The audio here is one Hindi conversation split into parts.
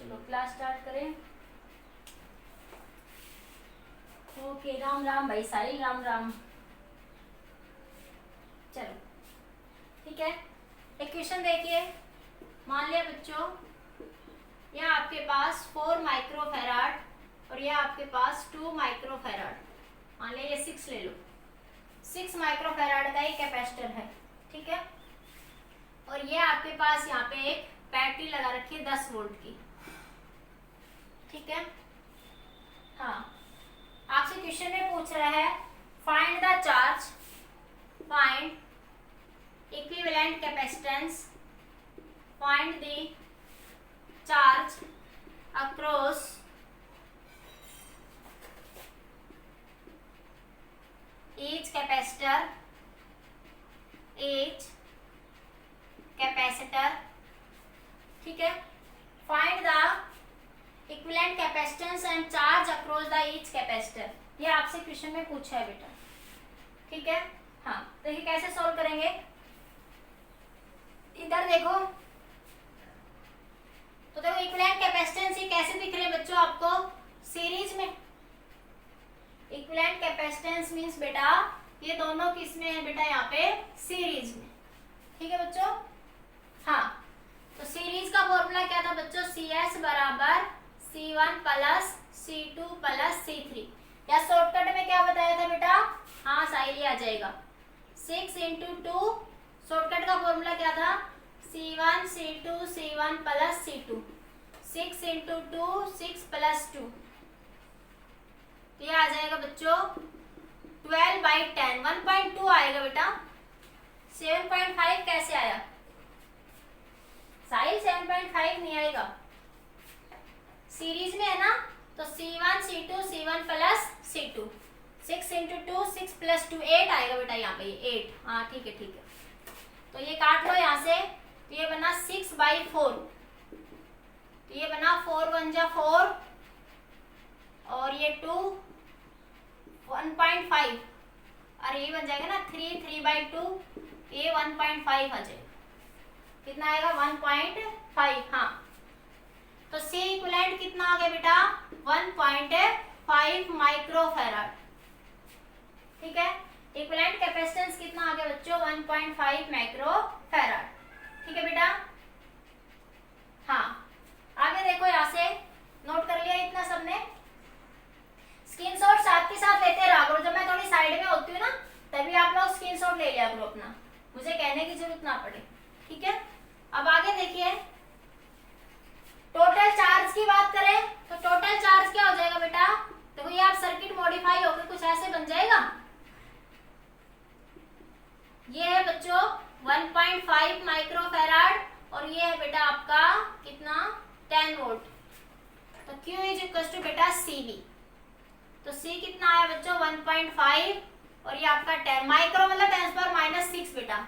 चलो क्लास स्टार्ट करें। ओके, राम राम भाई साहिल, राम राम। चलो ठीक है, एक क्वेश्चन देखिए। मान लिया बच्चों, यह आपके पास 4 माइक्रोफैराड और यह आपके पास 2 माइक्रोफैराड, मान लिया ये 6 ले लो। 6 माइक्रोफैराड का एक कैपेसिटर है, ठीक है। और ये आपके पास यहाँ पे एक बैटरी लगा रखी है 10 वोल्ट की, ठीक है। हाँ, आपसे क्वेश्चन में पूछ रहा है find the charge, find equivalent capacitance, find the charge across each capacitor, ठीक है। Find the equivalent capacitance and charge across the each capacitor, ये आपसे क्वेश्चन में पूछा है बेटा, ठीक है। हाँ, तो ये कैसे सॉल्व करेंगे, इधर देखो। तो देखो इक्विवेलेंट कैपेसिटेंस ये कैसे दिख रहे हैं बच्चों आपको, सीरीज में। इक्विवेलेंट कैपेसिटेंस मींस बेटा ये दोनों किस में है बेटा, यहाँ पे सीरीज में, ठीक है बच्चों। हाँ, तो सीरीज का फॉर्मूला क्या था बच्चों, CS बराबर C1 plus C2 plus C3, या शॉर्टकट में क्या बताया था बेटा, हाँ साइल आ जाएगा 6 × 2, शॉर्टकट का फॉर्मूला क्या था, C1 C2 C1 plus C2, 6 × 2 6 plus 2, तो ये आ जाएगा बच्चों 12/10, 1.2 आएगा बेटा। 7.5 कैसे आया साइल, 7.5 नहीं आएगा, सीरीज में है ना। तो C1 C2 C1 plus C2, 6 × 2 6 plus 2 8 आएगा बेटा, यहाँ पे 8। हाँ ठीक है ठीक है, तो ये काट लो यहाँ से, तो ये बना 6/4, तो ये बना 4 × 1 = 4 और ये 2 1.5, और ये बन जाएगा ना 3/2, ये 1.5 आ जाएगा, कितना आएगा 1.5। हाँ, तो C इक्विवेलेंट कितना आ गया बेटा 1.5 माइक्रोफैराड, ठीक है। इक्विवेलेंट कैपेसिटेंस कितना आ गया बच्चों 1.5 माइक्रोफैराड, ठीक है बेटा। हाँ, आगे देखो, यहाँ से नोट कर लिया इतना सबने, स्क्रीनशॉट साथ के साथ लेते रहा करो, जब मैं थोड़ी साइड में होती हूँ ना तभी आप लोग स्क्रीनशॉट ले लिया करो अपना, मुझे कहने की जरूरत ना पड़े, ठीक है। अब आगे देखिए, टोटल चार्ज की बात करें तो टोटल चार्ज क्या हो जाएगा बेटा, देखो ये आप सर्किट मॉडिफाई होकर कुछ ऐसे बन जाएगा। ये है बच्चों 1.5 माइक्रोफैराड और ये है बेटा आपका कितना 10 वोल्ट, तो Q = बेटा CV, तो C कितना आया बच्चों 1.5 और ये आपका 10 माइक्रो मतलब 10⁻⁻6 बेटा,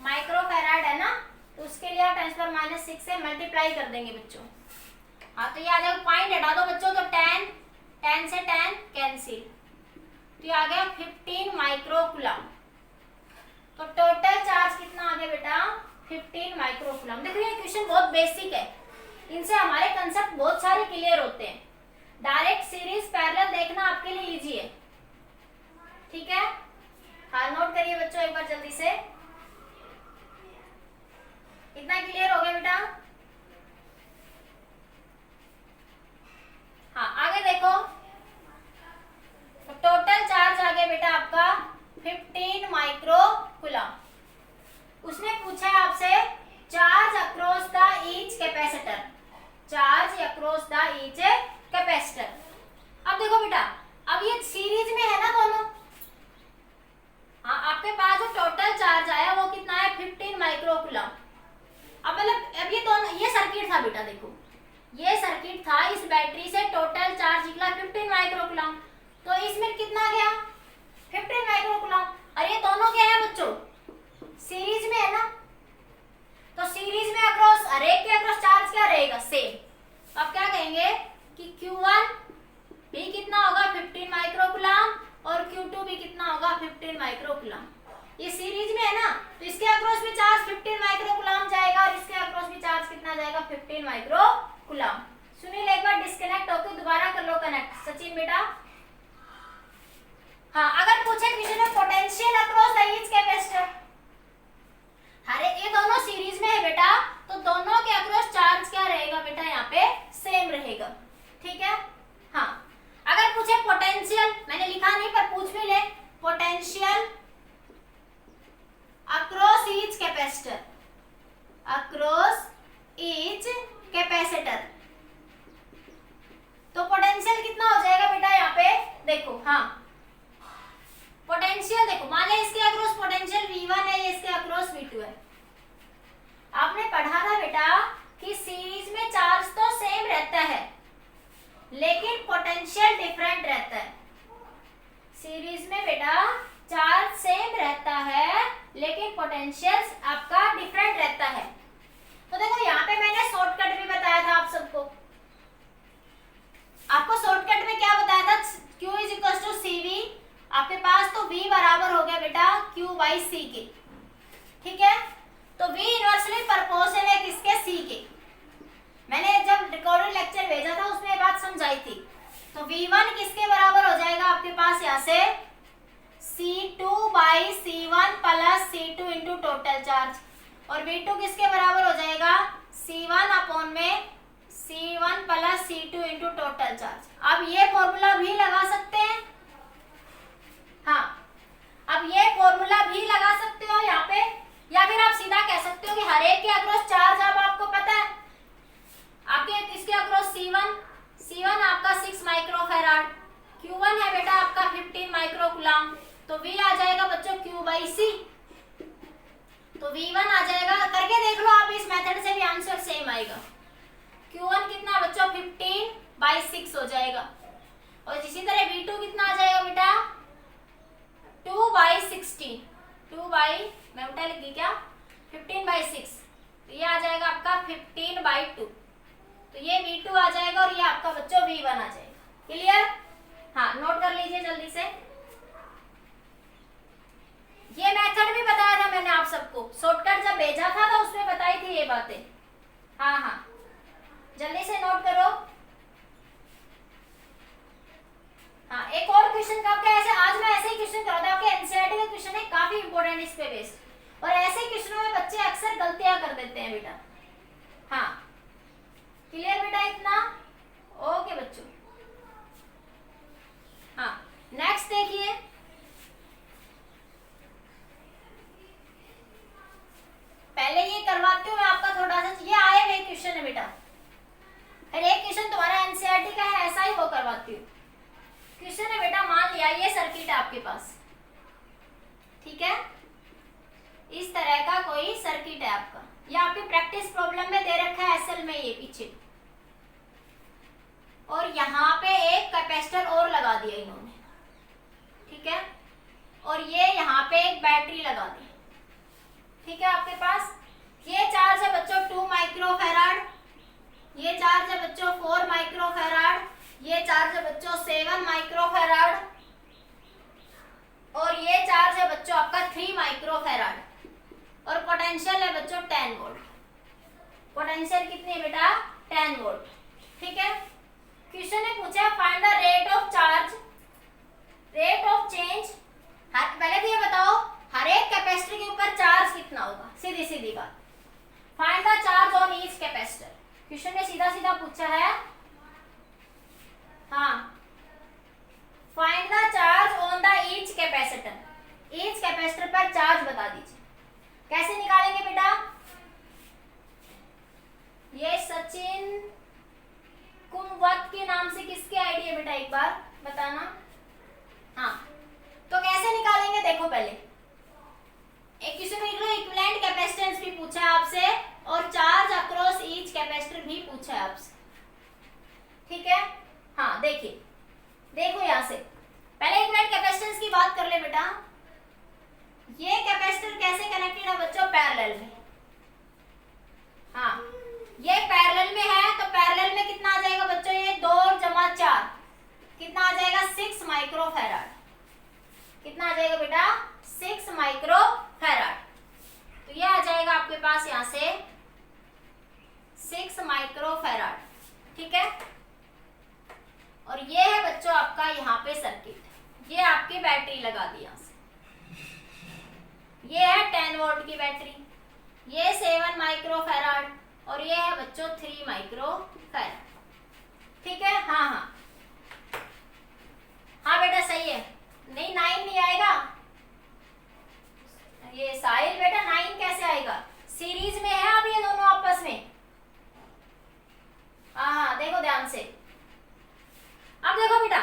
माइक्रोफैराड है ना, तो उसके लिए आप 10⁻⁻6 से मल्टीप्लाई कर देंगे बच्चों। हाँ, तो ये आ जाएगा, पॉइंट हटा दो बच्चों, तो 10 से 10 कैंसिल, तो ये आ गया 15 माइक्रोकूलम। तो टोटल चार्ज कितना आ गया बेटा 15 माइक्रोकूलम। देखो ये क्वेश्चन बहुत बेसिक है, इनसे हमारे कंसेप्ट बहुत सारे क्लियर होते हैं। डायरेक्ट सीरीज पैरेलल देखना आपके लिए इजी है, ठीक है। हाँ, नोट करिए बच्चों एक बार जल्दी से, इतना क्लियर हो गया बेटा। हाँ, आगे देखो, तो टोटल चार्ज आ गया बेटा आपका 15 माइक्रोकूलम। उसने पूछा है आपसे charge across the each capacitor, charge across the each capacitor. अब देखो बेटा, अब ये सीरीज में है ना दोनों, हाँ, आपके पास जो टोटल चार्ज आया वो कितना है 15 माइक्रोकूलम। अब मतलब अब ये दोनों, ये सर्किट था बेटा, देखो ये सर्किट था, इस बैटरी से टोटल चार्ज निकला 15 माइक्रोकूलम, तो इसमें कितना गया 15 माइक्रोकूलम, और ये दोनों क्या है बच्चों सीरीज में है ना, तो सीरीज में अक्रॉस हर एक के अक्रॉस चार्ज क्या रहेगा सेम। अब क्या कहेंगे कि Q1 भी कितना होगा 15 माइक्रोकूलम और Q2 भी कितना होगा 15 माइक्रोकूलम। ये सीरीज में है ना, तो इसके अक्रॉस भी चार्ज 15 माइक्रोकूलम जाएगा और इसके अक्रॉस भी चार्ज कितना जाएगा 15 माइक्रोकूलम कूलम। सुनील एक बार डिस्कनेक्ट होकर दोबारा कर लो कनेक्ट। सचिन बेटा हाँ, अगर पूछे किसी ने potential across the each capacitor, अरे ये दोनों सीरीज में है बेटा, तो दोनों के अक्रॉस चार्ज क्या रहेगा बेटा, यहाँ पे सेम रहेगा। ठीक है हाँ, अगर पूछे पोटेंशियल, मैंने लिखा नहीं पर पूछ भी ले, potential across each capacitor, across each capacitor, तो पोटेंशियल कितना हो जाएगा बेटा यहाँ पे देखो। हाँ, पोटेंशियल देखो, मान ले इसके अक्रॉस पोटेंशियल V1 है, इसके अक्रॉस V2 है। आपने पढ़ा था बेटा कि सीरीज में चार्ज तो सेम रहता है लेकिन पोटेंशियल डिफरेंट रहता है। सीरीज में बेटा चार्ज सेम रहता है लेकिन पोटेंशियल आपका डिफरेंट रहता है। तो देखो यहाँ पे मैंने शॉर्टकट भी बताया था आप सबको। आपको शॉर्टकट में क्या बताया था, Q is equal to CV। आपके पास तो V बराबर हो गया बेटा Q बाई C के। ठीक है, तो V इनवर्सली प्रोपोर्शनल है किसके, C के। मैंने जब रिकॉर्डेड लेक्चर भेजा था उसमें बात समझाई थी। तो V1 किसके बराबर हो जाएगा आपके पास यहाँ से C2 by C1 plus C2 into total charge, और V2 किसके बराबर हो जाएगा C1 अपॉन में C1 plus C2 into total charge. अब ये फॉर्मूला भी लगा सकते हैं। हाँ, अब ये फॉर्मूला भी लगा सकते हो यहाँ पे, या फिर आप सीधा कह सकते हो कि हर एक के अक्रॉस चार्ज अब आपको पता है। आपके इसके अक्रॉस C1 आपका 6 माइक्रोफैराड, Q1 है बेटा आपका 15 माइक्रोकूलम, तो V आ जाएगा बच्चों Q बाई C, तो V1 आ जाएगा। करके देख लो आप, इस मेथड से भी आंसर सेम आएगा। Q1 कितना बच्चों 15 बाई 6 हो जाएगा, और इसी तरह V2 कितना आ जाएगा बेटा 2 बाई 16, 2 बाई मैं उल्टा लिख दी क्या 15 बाई 6, तो ये आ जाएगा आपका 15 बाई 2, तो ये V2 आ जाएगा और ये आपका बच्चों V1 आ जाएगा। क्लियर? हाँ, नोट कर लीजिए जल्दी से। ये मेथड भी बताया था मैंने आप सबको, शॉर्टकट जब भेजा था तो उसमें बताई थी ये बातें। हाँ हाँ, जल्दी से नोट करो। हाँ, एक और क्वेश्चन का आपका ऐसे, आज मैं ऐसे ही क्वेश्चन करा था, आपके एनसीईआरटी का क्वेश्चन है काफी इंपॉर्टेंट इस पे बेस्ड, और ऐसे क्वेश्चनों में बच्चे अक्सर गलतियां कर देते हैं बेटा। हाँ, क्लियर बेटा इतना? ओके बच्चों। हाँ, नेक्स्ट देखिए, पहले ये करवाती हूँ मैं आपका थोड़ा सा, ये आए हुए क्वेश्चन है बेटा, हर एक क्वेश्चन तुम्हारा एनसीईआरटी का है ऐसा ही वो करवाती हूँ। क्वेश्चन है बेटा, मान लिया ये सर्किट है आपके पास, ठीक है, इस तरह का कोई सर्किट है आपका, ये आपके प्रैक्टिस प्रॉब्लम में दे रखा है एसएल में ये पीछे, और यहाँ पे एक कैपेसिटर और लगा दिया इन्होंने, ठीक है, और ये यहाँ पे एक बैटरी लगा दी, ठीक है। आपके पास ये चार्ज है बच्चों 2 माइक्रोफैराड, ये चार्ज है बच्चों 4 माइक्रोफैराड, ये चार्ज है बच्चों 7 माइक्रोफैराड, और ये चार्ज है बच्चों आपका 3 माइक्रोफैराड, और पोटेंशियल है बच्चों 10 वोल्ट। पोटेंशियल कितनी है बेटा 10 वोल्ट, ठीक है। क्वेश्चन ने पूछा find the rate of charge, rate of change. पहले तो ये बताओ हर एक कैपेसिटर के ऊपर चार्ज कितना होगा, सीधी सीधी बात। Find the charge on each capacitor, question ने सीधा सीधा पूछा है। हाँ, find the charge on the each capacitor, each capacitor पर चार्ज बता दीजिए। कैसे निकालेंगे बेटा? ये सचिन कुंवत के नाम से किसकी आईडी है बेटा, एक बार बताना। हाँ, तो कैसे निकालेंगे देखो, पहले एक क्वेश्चन में इक्विवेलेंट कैपेसिटेंस भी पूछा है आपसे, और चार्ज अक्रॉस ईच कैपेसिटर भी पूछा है आपसे, ठीक है। हाँ, देखिए देखो यहाँ से पहले इक्विवेलेंट कैपेसिटेंस की बात कर ले बेटा। ये कैपेसिटर कैसे कनेक्टेड है बच्चों, पैरेलल में। हाँ, ये पैरेलल में है, तो पैरेलल में कितना आ जाएगा बच्चों, ये 2 जमा 4 कितना आ जाएगा 6 माइक्रोफैराड। कितना आ जाएगा बेटा 6 माइक्रोफैराड, तो ये आ जाएगा आपके पास यहाँ से 6 माइक्रोफैराड। आपकी बैटरी लगा दी यहां से। ये है 10 वोल्ट की बैटरी, ये 7 माइक्रो फैराड और ये है बच्चों 3 माइक्रो फैराड। ठीक है, हाँ हाँ हाँ बेटा सही है। नहीं 9 नहीं आएगा, ये साहिल बेटा 9 कैसे आएगा, सीरीज में है अब ये दोनों आपस में। हाँ देखो ध्यान से, अब देखो बेटा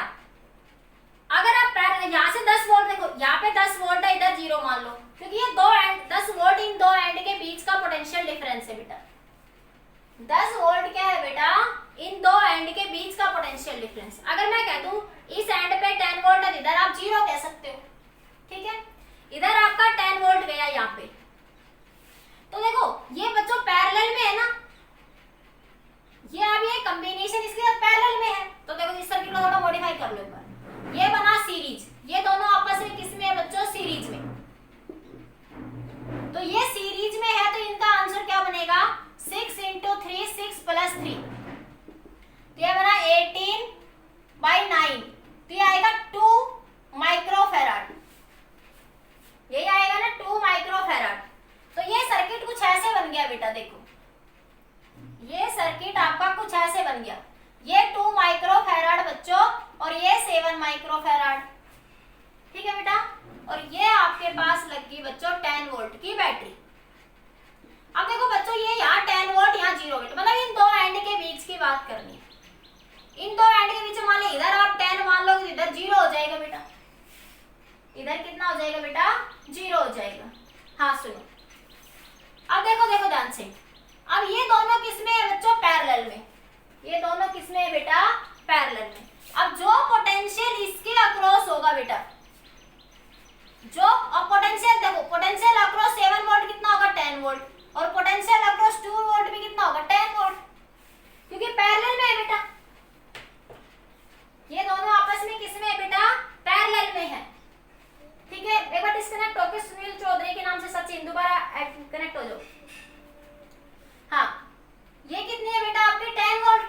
अगर आप यहाँ से 10 वोल्ट, देखो यहाँ पे 10 वोल्ट है, इधर 0 मान लो, क्योंकि ये 10 वोल्ट इन दो एंड के बीच का पोटेंशियल डिफरेंस है बेटा। 10 वोल्ट क्या है बेटा, इन दो एंड के बीच का पोटेंशियल डिफरेंस। अगर मैं कह दूं इस एंड पे 10 वोल्ट है, इधर आप 0 कह सकते हो। ठीक है, इधर आपका 10 वोल्ट गया यहाँ पे, तो देखो ये बच्चों पैरेलल में है ना, ये अब ये कॉम्बिनेशन इसके साथ पैरेलल में है, तो देखो इस सर्किट को थोड़ा मॉडिफाई कर लो एक बार। ये बना सीरीज, ये दोनों आपस में किस में है बच्चों, सीरीज में। तो ये सीरीज में है, तो इनका आंसर क्या बनेगा, 6 × 3 6 + 3, तो ये बना 18/9, तो ये आएगा 2 माइक्रो फैराड, यही आएगा ना 2 माइक्रो फैराड। तो ये सर्किट कुछ ऐसे बन गया बेटा, देखो ये सर्किट आपका कुछ ऐसे बन गया, ये 2 माइक्रो फैराड बच्चों और ये 7 माइक्रो फैराड। ठीक है बेटा, और ये आपके पास लग गई बच्चों 10 वोल्ट की बैटरी। अब देखो बच्चों ये यहाँ 10 वोल्ट यहाँ 0 वोल्ट, मतलब इन दो एंड के बीच की बात करनी है। इन दो एंड के बीच मान लो इधर आप 10 मान लो, इधर 0 हो जाएगा बेटा, इधर कितना हो जाएगा बेटा, 0 हो जाएगा। हाँ सुनो, अब देखो देखो ध्यान से, अब ये दोनों किसमें है बच्चों, पैरेलल में, ये दोनों किसमें है बेटा, पैरेलल में। अब जो पोटेंशियल इसके अक्रॉस होगा बेटा, जो अब पोटेंशियल देखो, पोटेंशियल अक्रॉस 7 वोल्ट कितना होगा, 10 वोल्ट, और पोटेंशियल अक्रॉस 2 वोल्ट भी कितना होगा, 10 वोल्ट, क्योंकि पैरेलल में है बेटा। ये दोनों आपस में किसमें है बेटा, पैरेलल में है। ठीक है, एक बार डिस्कनेक्ट होकर सुनील चौधरी के नाम से सचिन दोबारा कनेक्ट हो जाओ। हाँ, ये कितनी है बेटा आपकी 10 वोल्ट,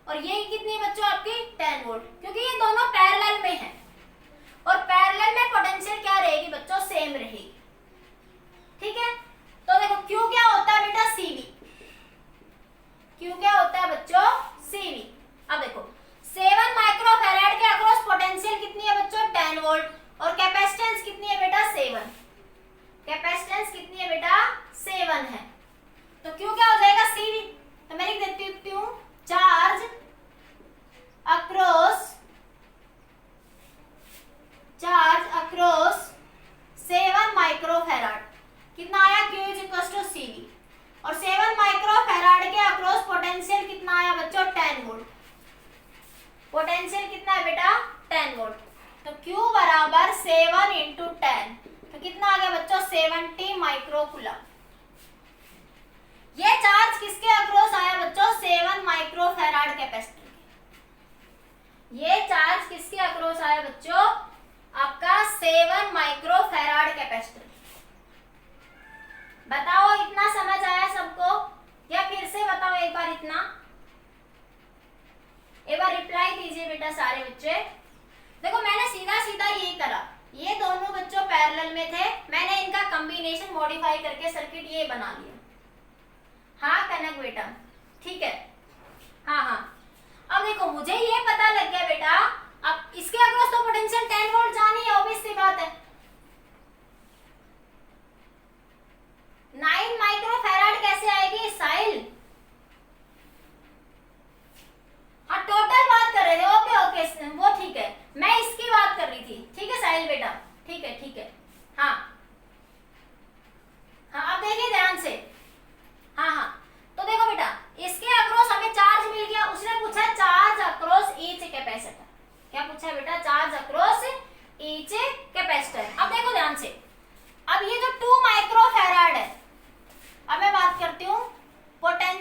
और ये कितनी है बच्चों आपकी 10 वोल्ट, क्योंकि ये दोनों पैरेलल में है, और पैरेलल में पोटेंशियल क्या रहेगी बच्चों, सेम रहेगी। ठीक है, तो देखो Q क्या होता है बेटा, CV, Q क्या होता है बच्चों, CV। अब देखो 7 माइक्रो फैराड के अक्रॉस पोटेंशियल कितनी है बच्चों, 10 वोल्ट, और कैपेसिटेंस कितनी है बेटा, 7, कैपेसिटेंस कितनी है बेटा, 7 है, तो Q क्या हो जाएगा, CV। तो मैं लिख देती हूँ चार्ज अक्रॉस 7 माइक्रो फैराड, कितना आया, Q = CV, और 7 माइक्रो फैराड के अक्रॉस पोटेंशियल कितना आया बच्चों, 10 वोल्ट, पोटेंशियल कितना है बेटा, 10 वोल्ट, तो Q = 7 × 10, तो कितना आ गया बच्चों, 70 माइक्रो कूलम। ये चार्ज किसके अक्रॉस आया बच्चों, 7 माइक्रो फैराड कैपेसिटर के। ये चार्ज किसके अक्रॉस आया बच्चों, आपका 7 माइक्रो फैराड कैपेसिटर। बताओ इतना समझ आया सबको, या फिर से बताओ एक बार, इतना एक बार रिप्लाई दीजिए बेटा सारे बच्चे। देखो मैंने सीधा सीधा ये करा, ये दोनों बच्चों पैरेलल में थे, मैंने इनका कॉम्बिनेशन मॉडिफाई करके सर्किट ये बना लिया। हाँ कनक बेटा, ठीक है, हाँ हाँ। अब देखो मुझे ये पता लग गया बेटा, अब इसके अक्रॉस तो पोटेंशियल 10 वोल्ट जानी है, ऑब्वियस सी बात है। 9 माइक्रो फैराड कैसे आएगी साहिल, हाँ टोटल बात कर रहे थे, ओके ओके वो ठीक है, मैं इसकी बात कर रही थी। ठीक है साहिल बेटा, ठीक है ठीक है, हाँ हाँ। अब देखिए ध्यान से, हाँ हाँ, तो देखो बेटा इसके अक्रॉस हमें चार्ज मिल गया, उसने पूछा चार्ज अक्रॉस ईच कैपेसिटर। क्या पूछा बेटा, चार्ज अक्रॉस ईच कैपेसिटर। अब देखो ध्यान से, अब ये जो 2 माइक्रो फैराड है, अब मैं बात करती हूँ पोटेंशियल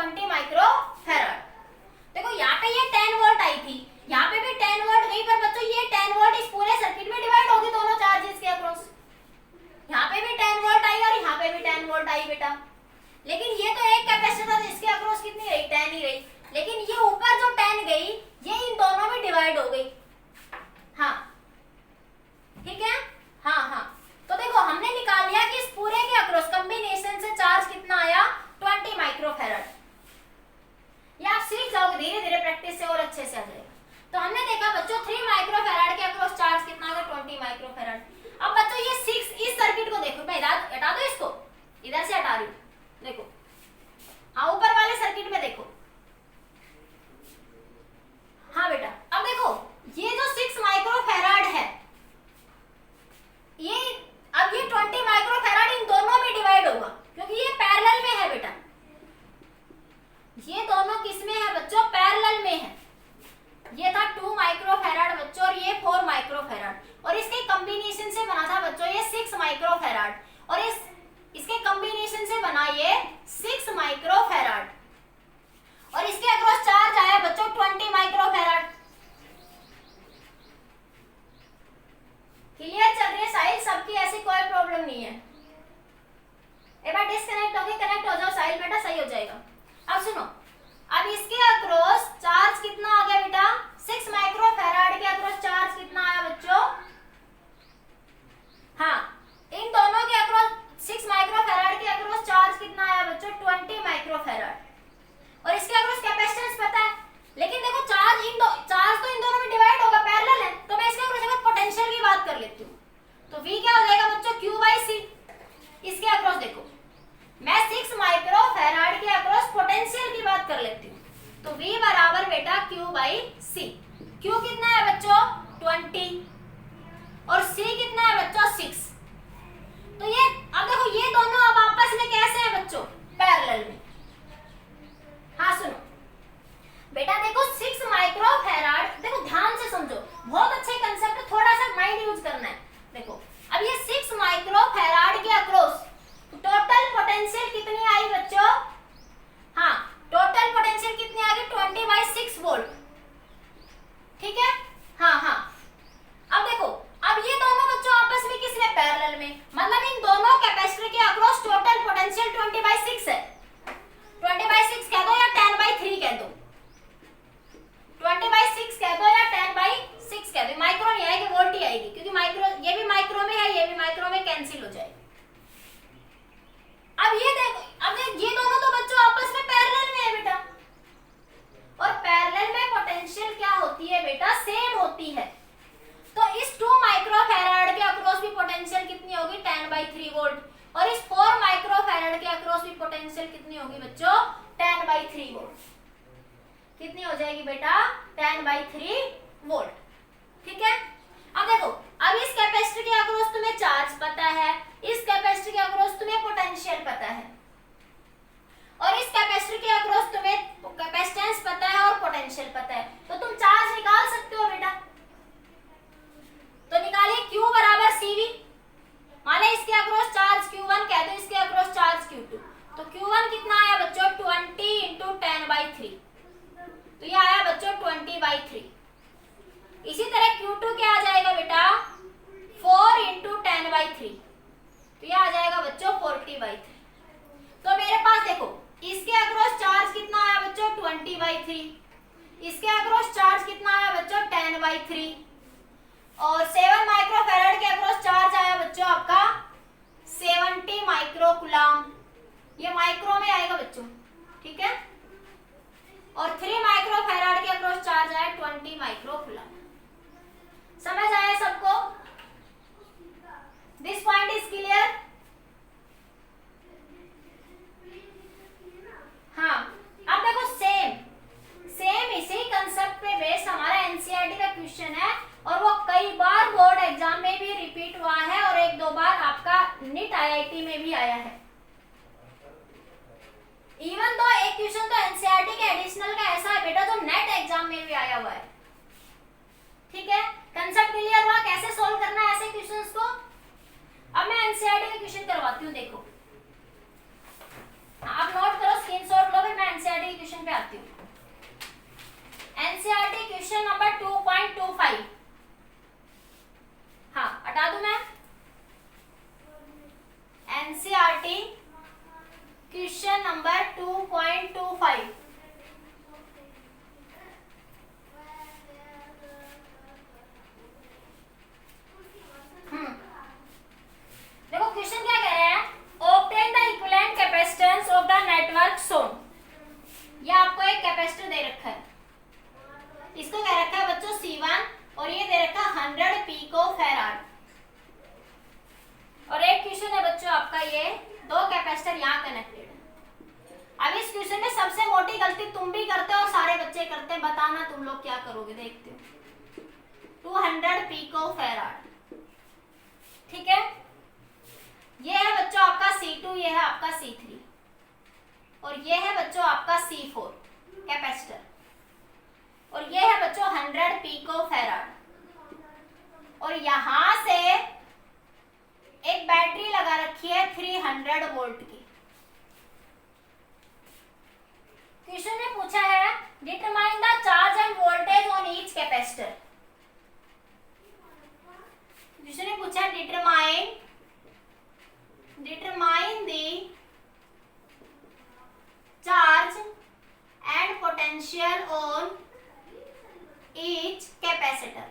20 माइक्रो फैराड। देखो यहाँ पे ये 10 वोल्ट आई थी, यहाँ पे भी 10 वोल्ट गई, पर बच्चों ये 10 वोल्ट इस पूरे सर्किट में डिवाइड होगी दोनों चार्जेस के अक्रॉस। यहाँ पे भी 10 वोल्ट आई और यहाँ पे भी 10 वोल्ट आई बेटा, लेकिन ये तो एक कैपेसिटर था, इसके अक्रॉस कितनी रही, 10 ही रही, लेकिन ये ऊपर जो 10 गई ये इन दोनों में डिवाइड हो गई। हाँ ठीक है, हाँ हाँ। तो देखो हमने निकाल लिया कि इस पूरे के अक्रॉस कॉम्बिनेशन से चार्ज कितना आया, 20 माइक्रो फैराड। ये आप सीख जाओगे धीरे धीरे प्रैक्टिस से और अच्छे से आ जाएगा। तो हमने देखा बच्चों 3 माइक्रो फैराड के अक्रॉस चार्ज कितना आ गया, 20 माइक्रो फैराड। अब बच्चों ये 6 इस सर्किट को देखो, मैं हटा दो इसको, इधर से हटा रही हूँ, देखो हाँ ऊपर वाले सर्किट में देखो। हाँ बेटा अब देखो ये जो 6 माइक्रो फैराड है, ये अब ये 20 माइक्रो फैराड इन दोनों में डिवाइड होगा, क्योंकि ये पैरेलल में है बेटा। ये दोनों किस में है बच्चों, पैरेलल में है। ये था 2 माइक्रो फैराड बच्चों और ये 4 माइक्रो फैराड, और इसके कॉम्बिनेशन से बना था बच्चों ये 6 माइक्रो फैराड, और इसके कॉम्बिनेशन से बना ये 6 माइक्रो फैराड, और इसके अक्रॉस चार्ज आया बच्चों 20 माइक्रो फैराड। क्लियर चल रही है साहिल, सबकी ऐसी कोई प्रॉब्लम नहीं है। एक बार डिस्कनेक्ट होके कनेक्ट हो जाओ साहिल बेटा, सही हो जाएगा। अब सुनो, अब इसके अक्रॉस चार्ज कितना आ गया बेटा, 6 माइक्रो फैराड के अक्रॉस चार्ज कितना आया बच्चों, हाँ इन दोनों के अक्रॉस 6 माइक्रो फैराड के अक्रॉस चार्ज कितना आया बच्चों, 20 माइक्रो फैराड, और इसके अक्रॉस कैपेसिटेंस पता है, लेकिन देखो चार्ज तो इन दोनों में डिवाइड होगा, पैरेलल है, तो मैं इसके अक्रॉस अगर पोटेंशियल की बात कर लेती हूँ तो V क्या हो जाएगा बच्चों, Q/C। इसके अक्रॉस देखो मैं 6 माइक्रो फैराड के अक्रॉस पोटेंशियल की बात कर लेती हूँ, तो V बराबर बेटा Q/C। Q कितना है बच्चों, 20, और C कितना है बच्चों, 6। तो ये अब देखो ये दोनों अब आपस में कैसे हैं बच्चों, पैरेलल में। हाँ सुनो बेटा, देखो 6 माइक्रो फैराड, देखो ध्यान से समझो, बहुत अच्छे कंसेप्ट, थोड़ा सा माइंड यूज करना है। देखो अब ये 6 माइक्रो फैराड के अक्रॉस टोटल पोटेंशियल कितनी आई बच्चों, हाँ टोटल पोटेंशियल कितनी आ गई, 20/6 वोल्ट, ठीक है, हाँ हाँ। अब देखो अब ये दोनों बच्चों आपस में किस में, पैरेलल में, मतलब इन दोनों कैपेसिटर के अक्रॉस टोटल पोटेंशियल 20/6 है। 20/6 कह दो या 10/3 कह दो, 20/6 कह दो या 10/6 कह दो, माइक्रो नहीं आएगी, वोल्ट ही आएगी, क्योंकि माइक्रो, ये भी माइक्रो में है, ये भी माइक्रो में, कैंसिल हो जाएगी। अब ये देखो, अब ये दोनों तो बच्चों आपस में पैरेलल में है बेटा, और पैरेलल में पोटेंशियल क्या होती है बेटा, सेम होती है। तो इस 2 माइक्रो फैराड के अक्रॉस भी पोटेंशियल कितनी होगी, 10/3 वोल्ट, और इस 4 माइक्रो फैराड के अक्रॉस भी पोटेंशियल कितनी होगी बच्चों, 10/3 वोल्ट। कितनी हो जाएगी बेटा, 10/3 वोल्ट, ठीक है। अब देखो अब इस कैपेसिटर के अक्रॉस तुम्हें चार्ज पता है, इस कैपेसिटर के अक्रॉस तुम्हें पोटेंशियल पता है, और इस कैपेसिटर के अक्रॉस तुम्हें कैपेसिटेंस पता है और पोटेंशियल पता है, तो तुम चार्ज निकाल सकते हो बेटा। तो निकालिए Q बराबर CV, माने इसके अक्रॉस चार्ज Q1 कह दो, इसके अक्रॉस चार्ज Q2, तो Q1 कितना आया बच्चों, 20 × 10/3, तो ये आया बच्चों 20/3। इसी तरह Q2 क्या आ जाएगा बेटा, 4 × 10/3, तो ये आ जाएगा बच्चों 40/3। तो मेरे पास देखो इसके अक्रॉस चार्ज कितना आया बच्चों, 20/3, इसके अक्रॉस चार्ज कितना आया बच्चों, 10/3, और 7 माइक्रो फैराड के अक्रॉस चार्ज आया बच्चों आपका 70 माइक्रो कूलम, ये माइक्रो में आएगा बच्चों, ठीक है, और 3 माइक्रो फैराड के अक्रॉस चार्ज आया 20 माइक्रो कूलम। समझ आया सबको, दिस पॉइंट इज क्लियर। हाँ अब देखो सेम इसी कंसेप्ट पे बेस्ड हमारा एनसीईआरटी का क्वेश्चन है, और वो कई बार बोर्ड एग्जाम में भी रिपीट हुआ है, और 1-2 बार आपका नीट आईआईटी में भी आया है। इवन तो एक क्वेश्चन तो एनसीईआरटी के एडिशनल का ऐसा है बेटा जो नेट एग्जाम में भी आया हुआ है, ठीक है। कंसेप्ट क्लियर हुआ, कैसे सोल्व करना है ऐसे क्वेश्चंस को। अब मैं एनसीईआरटी के क्वेश्चन करवाती हूँ, देखो आप नोट करो, स्क्रीनशॉट लो, फिर मैं एनसीईआरटी क्वेश्चन पे आती हूँ। NCERT question number 2.25। हाँ, हटा दूं मैं। NCERT question number 2.25। देखो क्वेश्चन क्या कह रहे हैं, obtain the equivalent capacitance of the network shown. ये आपको एक कैपेसिटर दे रखा है, इसको कह रखा है बच्चों C1 और ये दे रखा है 100 पिको फैराड। और एक क्वेश्चन है बच्चों आपका ये दो कैपेसिटर यहाँ कनेक्टेड है। अब इस क्वेश्चन में सबसे मोटी गलती तुम भी करते हो और सारे बच्चे करते हैं, बताना तुम लोग क्या करोगे, देखते हो। 200 पिको फैराड, ठीक है। ये है बच्चों आपका C2, ये है आपका C3 और ये है बच्चों आपका C4 कैपेसिटर और ये है बच्चों 100 पिको फैराड। और यहां से एक बैटरी लगा रखी है 300 वोल्ट की। क्वेश्चन में पूछा है determine the charge end voltage on each capacitor. Question में पूछा है determine the charge and potential on each capacitor।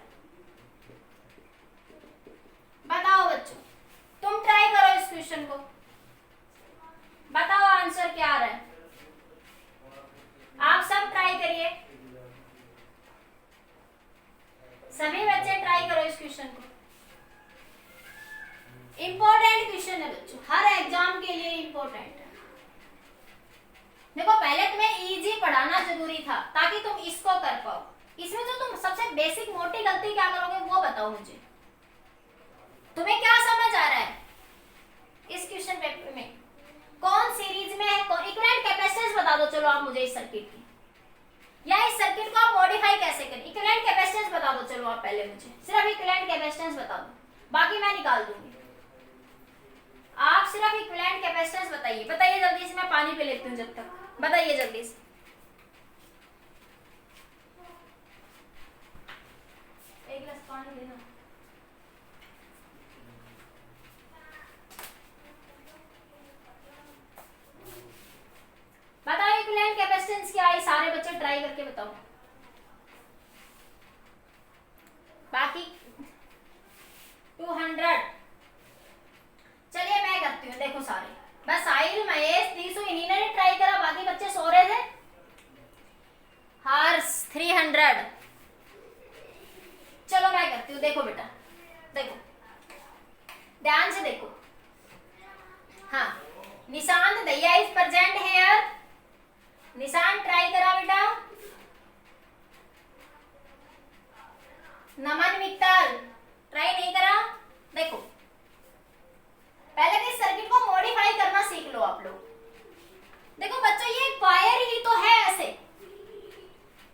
बताओ बच्चों, तुम ट्राई करो इस क्वेश्चन को, बताओ आंसर क्या आ रहा है। आप सब ट्राई करिए, सभी बच्चे ट्राई करो इस क्वेश्चन को। इंपॉर्टेंट क्वेश्चन है बच्चों, हर एग्जाम के लिए इंपॉर्टेंट है। देखो पहले तुम्हें इजी पढ़ाना जरूरी था ताकि तुम इसको कर पाओ। इसमें जो तुम सबसे बेसिक मोटी गलती क्या करोगे वो बताओ मुझे। तुम्हें क्या समझ आ रहा है इस क्वेश्चन पेपर में, कौन सीरीज में है, इक्विवेलेंट कैपेसिटेंस बता दो चलो आप मुझे इस सर्किट की, या इस सर्किट को आप मॉडिफाई कैसे करें। इक्विवेलेंट कैपेसिटेंस बता दो चलो आप पहले मुझे, सिर्फ इक्विवेलेंट कैपेसिटेंस बता दो, बाकी मैं निकाल दूंगी। आप सिर्फ इक्विवेलेंट कैपेसिटेंस बताइए, बताइए जल्दी से, मैं पानी पे लेती हूँ जब तक, बताइए जल्दी से। एक गिलास पानी लेना। बताओ इक्विवेलेंट कैपेसिटेंस क्या है, सारे बच्चे ट्राई करके बताओ। बाकी 200। चलिए मैं करती हूँ, देखो सारे, बस साहिल, महेश, तीसू इन्हीं ने ट्राई करा, बाकी बच्चे सो रहे थे। हर्ष 300। चलो मैं करती हूँ, देखो बेटा, देखो ध्यान से देखो। हाँ, निशांत दैया is present here. Nishant try करा बेटा। नमन मित्तल ट्राई नहीं करा। देखो पहले तो इस सर्किट को मॉडिफाई करना सीख लो आप लोग। देखो बच्चों ये वायर ही तो है ऐसे,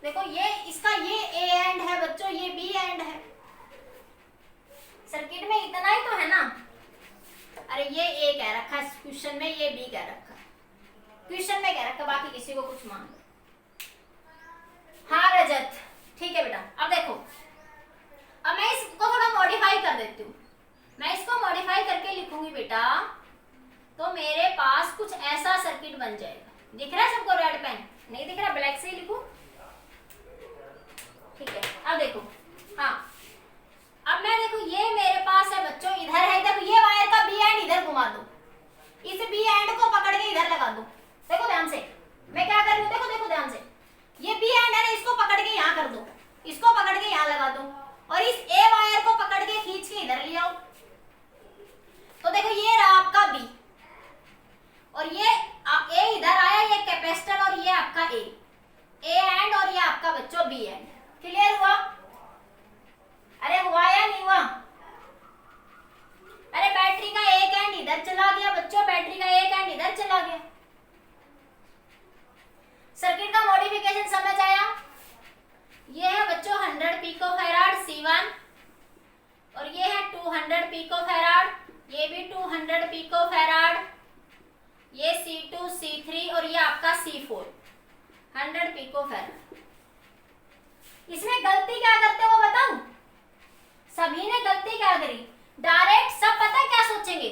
देखो ये इसका ये ए एंड है बच्चों, ये बी एंड है। सर्किट में इतना ही तो है ना। अरे ये ए कह रखा है क्वेश्चन में, ये बी कह रखा है क्वेश्चन में, कह रखा बाकी किसी को कुछ मान लो। हाँ रजत ठीक है बेटा। अब देखो, अब मैं इसको थोड़ा मॉडिफाई कर देती हूँ। मैं इसको मॉडिफाई करके लिखूंगी बेटा, तो मेरे पास कुछ ऐसा सर्किट बन जाएगा। दिख रहा है सबको रेड पेन? नहीं दिख रहा, ब्लैक से ही लिखूं, ठीक है। अब देखो, हाँ अब मैं देखो ये मेरे पास है बच्चों, इधर है, देखो ये वायर का बी एंड इधर घुमा दो, इस बी एंड को पकड़ के इधर लगा दो। देखो ध्यान से मैं क्या कर रही हूँ, देखो देखो ध्यान से, ये बी एंड है ना, इसको पकड़ के यहाँ कर दो, इसको पकड़ के यहाँ लगा दो, और इस ए वायर को पकड़ के खींच के इधर ले आओ। तो देखो ये रहा आपका बी, और ये ए इधर आया, ये कैपेसिटर और ये आपका ए एंड, और ये आपका बच्चों बी एंड। क्लियर हुआ? अरे हुआ या नहीं हुआ? अरे बैटरी का एक एंड इधर चला गया बच्चों, बैटरी का एक एंड इधर चला गया। सर्किट का मॉडिफिकेशन समझ आया? ये है बच्चों 100 पिको फैराड C1, और ये है 200 पिको फैराड, ये भी 200 पिको फैराड, ये C2 C3 और ये आपका C4 100 पिकोफैराड। इसमें गलती क्या करते हो बताऊं? सभी ने गलती क्या करी, डायरेक्ट सब पता है क्या सोचेंगे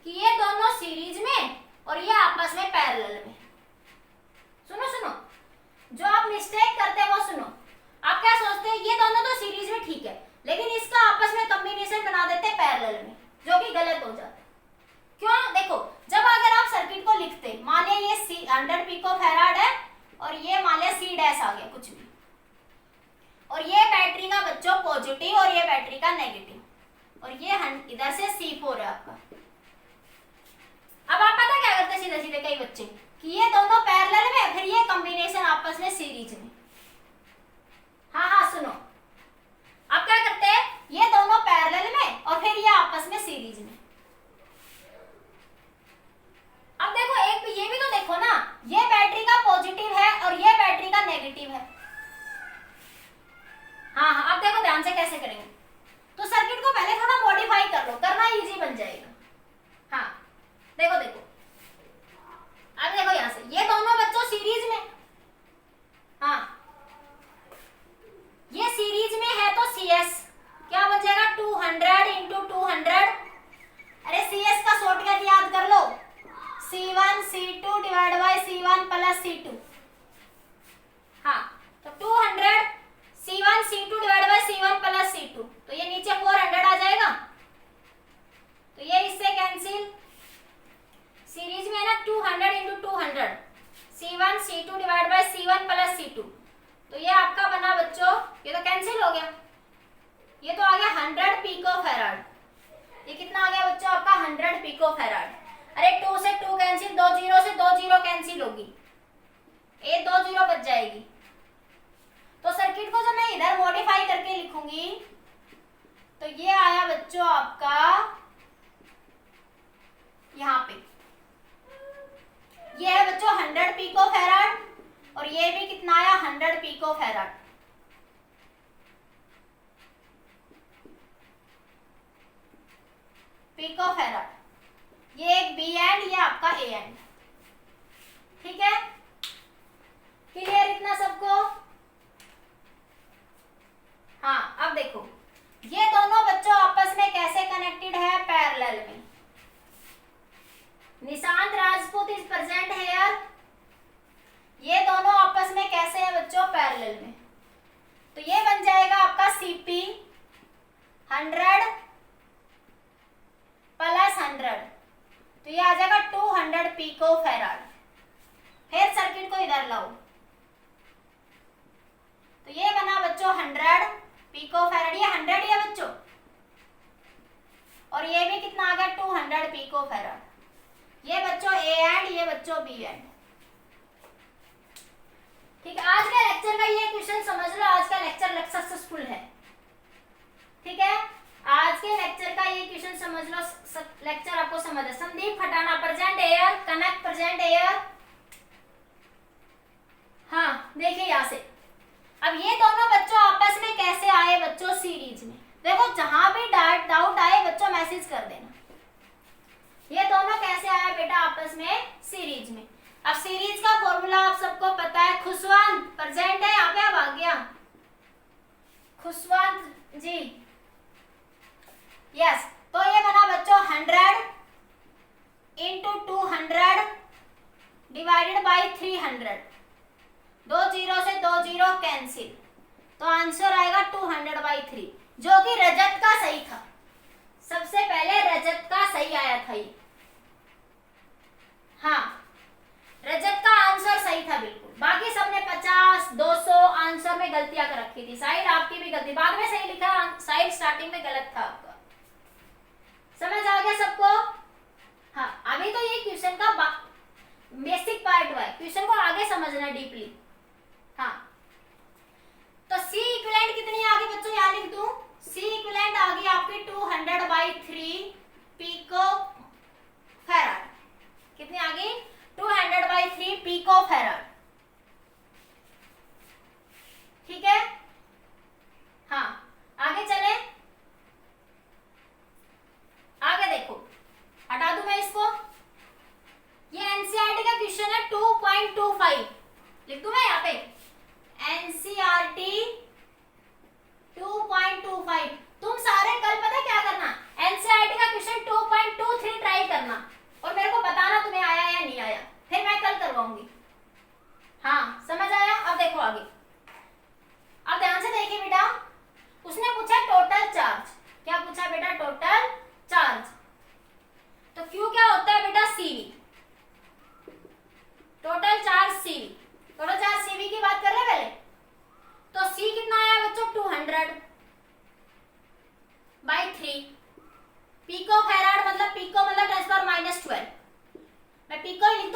कि ये दोनों सीरीज में और ये आपस में पैरेलल में। सुनो सुनो, जो आप मिस्टेक करते हैं वो सुनो। आप क्या सोचते हैं, ये दोनों तो सीरीज में ठीक है, लेकिन इसका आपस में कॉम्बिनेशन बना देते हैं पैरेलल में, जो कि गलत हो जाता है। क्यों? देखो, जब अगर आप सर्किट को लिखते, मान लिया ये 100 पिकोफैराड है और ये मान लिया C डैश आ गया कुछ भी, और ये बैटरी का बच्चों पॉजिटिव और ये बैटरी का नेगेटिव, और ये इधर से C4 है आपका। अब आप पता क्या करते सीधे सीधे कई बच्चे कि ये दोनों पैरेलल में, फिर ये कॉम्बिनेशन आपस में सीरीज में। हाँ हाँ सुनो, आप क्या करते हैं, ये दोनों पैरेलल में और फिर ये आपस में सीरीज में। अब देखो, एक ये भी तो देखो ना, ये बैटरी का पॉजिटिव है और ये बैटरी का नेगेटिव है। हाँ हाँ, अब देखो ध्यान से कैसे करेंगे। तो सर्किट को पहले थोड़ा मॉडिफाई कर लो, करना इजी बन जाएगा। हाँ देखो देखो, अब देखो यहां से ये दोनों बच्चों सीरीज में, हाँ ये सीरीज में है तो CS क्या बन जाएगा, 200 इंटू 200। अरे CS का शॉर्टकट याद कर लो, C1 C2 divide by C1 plus C2। हाँ तो 200 C1 C2 divide by C1 plus C2, तो ये नीचे 400 आ जाएगा, तो ये इससे कैंसिल। सीरीज में है ना 200 into 200, C1 C2 divide by C1 plus C2, तो ये आपका बना बच्चों, ये तो कैंसिल हो गया, ये तो आ गया 100 पिकोफैराड। ये कितना आ गया बच्चों आपका 100 पिकोफैराड। अरे 2 से 2 कैंसिल, 2 जीरो से 2 जीरो कैंसिल होगी, ये 2 जीरो बच जाएगी। तो सर्किट को जब मैं इधर मॉडिफाई करके लिखूंगी तो ये आया बच्चों आपका यहाँ पे, ये है बच्चों 100 पिकोफैराड और ये भी कितना आया 100 पिकोफैराड। पिकोफैराड, ये एक बी एंड, ये आपका ए एंड। ठीक है, क्लियर इतना सबको? हाँ अब देखो, ये दोनों बच्चों आपस में कैसे कनेक्टेड है, पैरेलल में। Nishant Rajput is present here. ये दोनों आपस में कैसे है बच्चों, पैरेलल में। तो ये बन जाएगा आपका CP 100 प्लस 100, तो ये आ जाएगा 200 पिकोफैराड। फिर सर्किट को इधर लाओ, तो ये बना बच्चों 100 पिकोफैराड, ये 100 ही है बच्चों, और ये भी कितना आ गया 200 पिकोफैराड। ये बच्चों ए एंड, ये बच्चों बी एंड। ठीक है, आज का लेक्चर का ये क्वेश्चन समझ लो, आज का लेक्चर सक्सेसफुल है। ठीक है, आज के लेक्चर का ये क्वेश्चन समझ लो, लेक्चर आपको समझ है। संदीप खटाना प्रेजेंट एयर, कनक प्रेजेंट एयर। हाँ देखिए यहाँ से, अब ये दोनों बच्चों आपस में कैसे आए बच्चों, सीरीज में। देखो जहां भी डाउट आए बच्चों मैसेज कर देना, ये दोनों कैसे आए बेटा आपस में, सीरीज में। अब सीरीज का फॉर्मूला आप सबको पता है। खुशवंत प्रेजेंट है यहाँ पे, अब आ गया खुशवंत जी, यस। तो ये बना बच्चों 100 इंटू 200 डिवाइडेड बाई 300, 2 जीरो से 2 जीरो कैंसिल, तो आंसर आएगा 200/3, जो कि रजत का सही था। सबसे पहले रजत का सही आया था ये। हाँ रजत का आंसर सही था बिल्कुल, बाकी सबने 50 200 आंसर में गलतियां कर रखी थी। साहिल आपकी भी गलती, बाद में सही लिखा, साहिल स्टार्टिंग में गलत था आपका। समझ आ गया सबको? हाँ अभी तो ये क्वेश्चन का बेसिक पार्ट हुआ है, क्वेश्चन को आगे समझना डीपली। हाँ तो सी इक्विवेलेंट कितनी आ गई बच्चों, यहाँ लिख दूं, सी इक्विवेलेंट आ गई आपकी 200/3 पिको फैराड। कितनी आ गई, 200/3 पिको फैराड। ठीक है, हाँ आगे चले, आगे देखो, हटा दूं मैं इसको। ये एनसीईआरटी का क्वेश्चन है 2.25, लिख दूं मैं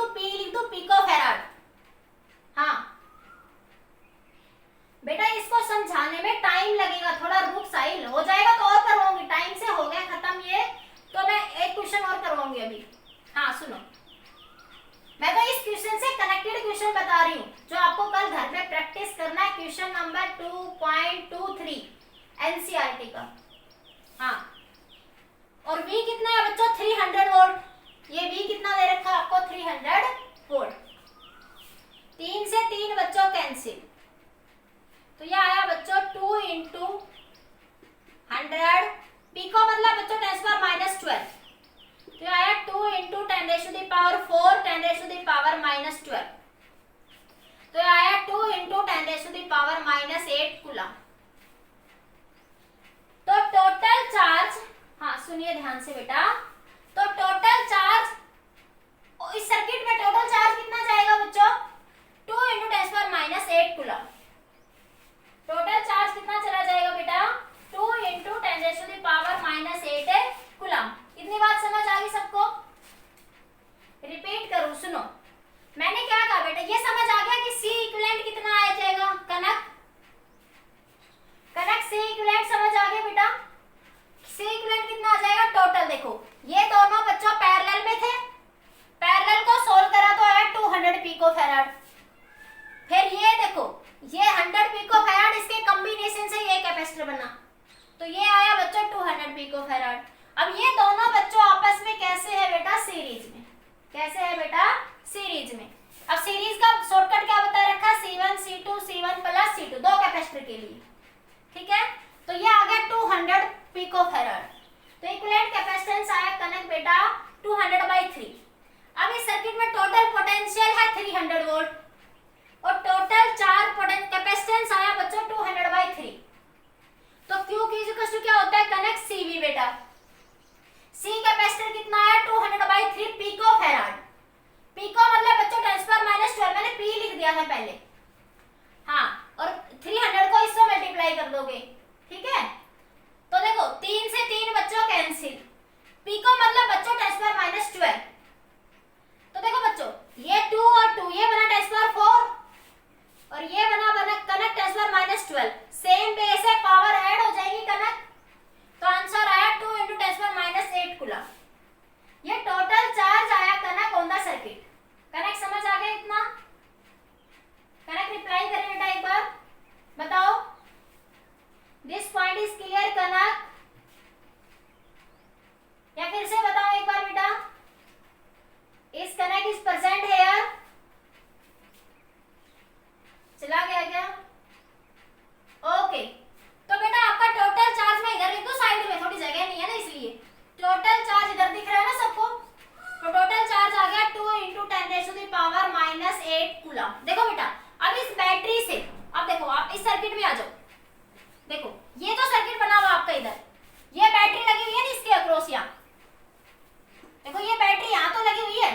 दूं, पी लिख दूं, पिको फेराड। हाँ बेटा इसको समझाने में टाइम लगेगा, थोड़ा रुक साहिल, हो जाएगा तो और करवाऊंगी, टाइम से हो गया खत्म ये, तो मैं एक क्वेश्चन और करवाऊंगी अभी। हाँ सुनो, मैं तो इस क्वेश्चन से कनेक्टेड क्वेश्चन बता रही हूँ जो आपको कल घर पे प्रैक्टिस करना है, क्वेश्चन नंबर 2.23 एनसीईआरटी का। हाँ और V कितना है बच्चों, 300 वोल्ट। ये V कितना दे रखा है आपको, 300 वोल्ट। 3 से 3 बच्चों कैंसिल, तो ये आया बच्चों 2 इंटू 100, पिको मतलब बच्चों 10⁻⁻12, तो ये आया 2 इंटू 10⁻⁴ 10⁻⁻12, तो ये आया 2 इंटू 10⁻⁻8 कूलम। तो टोटल चार्ज, हाँ सुनिए ध्यान से बेटा, तो टोटल चार्ज इस सर्किट में टोटल चार्ज कितना जाएगा बच्चों, 2 इंटू 10⁻⁸ कूलम। टोटल चार्ज कितना चला जाएगा बेटा, 2 इंटू 10⁻⁻8 कूलम। इतनी बात समझ आ गई सबको? रिपीट करूं, सुनो, मैंने क्या कहा बेटा, ये समझ आ गया कि C इक्विवेलेंट कितना आ जाएगा, कनक C इक्विवेलेंट समझ आ गया बेटा। C इक्विवेलेंट कितना आ जाएगा टोटल, देखो ये दोनों बच्चों पैरेलल में थे, पैरेलल को सोल्व करा तो आया 200 पिको फेराड। फिर ये देखो ये 100 पिको फेराड, इसके कॉम्बिनेशन से ये कैपेसिटर बना, तो ये आया बच्चों 200 पिको फेराड। अब ये दोनों बच्चों आपस में कैसे है बेटा, सीरीज में। कैसे है बेटा, सीरीज में। अब सीरीज का शॉर्टकट क्या बता रखा, C1 C2 C1 plus C2, दो कैपेसिटर के लिए, ठीक है। तो ये आ गया 200 पिको फेराड, तो इक्विवेलेंट कैपेसिटेंस आया कनक बेटा 200/3। अब इस सर्किट में टोटल पोटेंशियल है 300 वोल्ट और टोटल चार्ज कैपेसिटेंस आया बच्चों 200/3, तो Q क्या होता है कनक CV बेटा। C कैपेसिटर कितना है 200/3 पिको फेराड। पिको मतलब बच्चों 10⁻⁻12, मैंने P लिख दिया है पहले, हाँ, और 300 को इससे मल्टीप्लाई कर दोगे, ठीक है। तो देखो 3 से 3 बच्चों कैंसिल, पिको मतलब बच्चों 10⁻⁻12, तो देखो बच्चों ये 2 और 2 ये बना 10⁻4 और ये बना कनक 10⁻⁻12, सेम बेस है, पावर ऐड हो जाएगी कनक, तो आंसर आया 2 इंटू 10⁻⁸ कूलम। ये टोटल चार्ज आया कनक ऑन द सर्किट। कनक समझ आ गया इतना? कनक रिप्लाई करें बेटा एक बार, बताओ दिस पॉइंट इज क्लियर कनक, या फिर से बताओ एक बार बेटा, इस कनक इज प्रेजेंट हियर, चला गया क्या? ओके, तो बेटा आपका टोटल चार्ज मैं इधर लिख दूं, साइड में थोड़ी जगह नहीं है ना, इसलिए टोटल चार्ज इधर दिख रहा है ना सबको, तो टोटल चार्ज आ गया 2 इंटू 10⁻⁻8 कूलम। देखो बेटा अब इस बैटरी से, अब देखो आप इस सर्किट में आ जाओ, देखो ये जो सर्किट बना हुआ आपका इधर, ये बैटरी लगी हुई है ना इसके अक्रॉस, यहाँ देखो ये बैटरी यहाँ तो लगी हुई है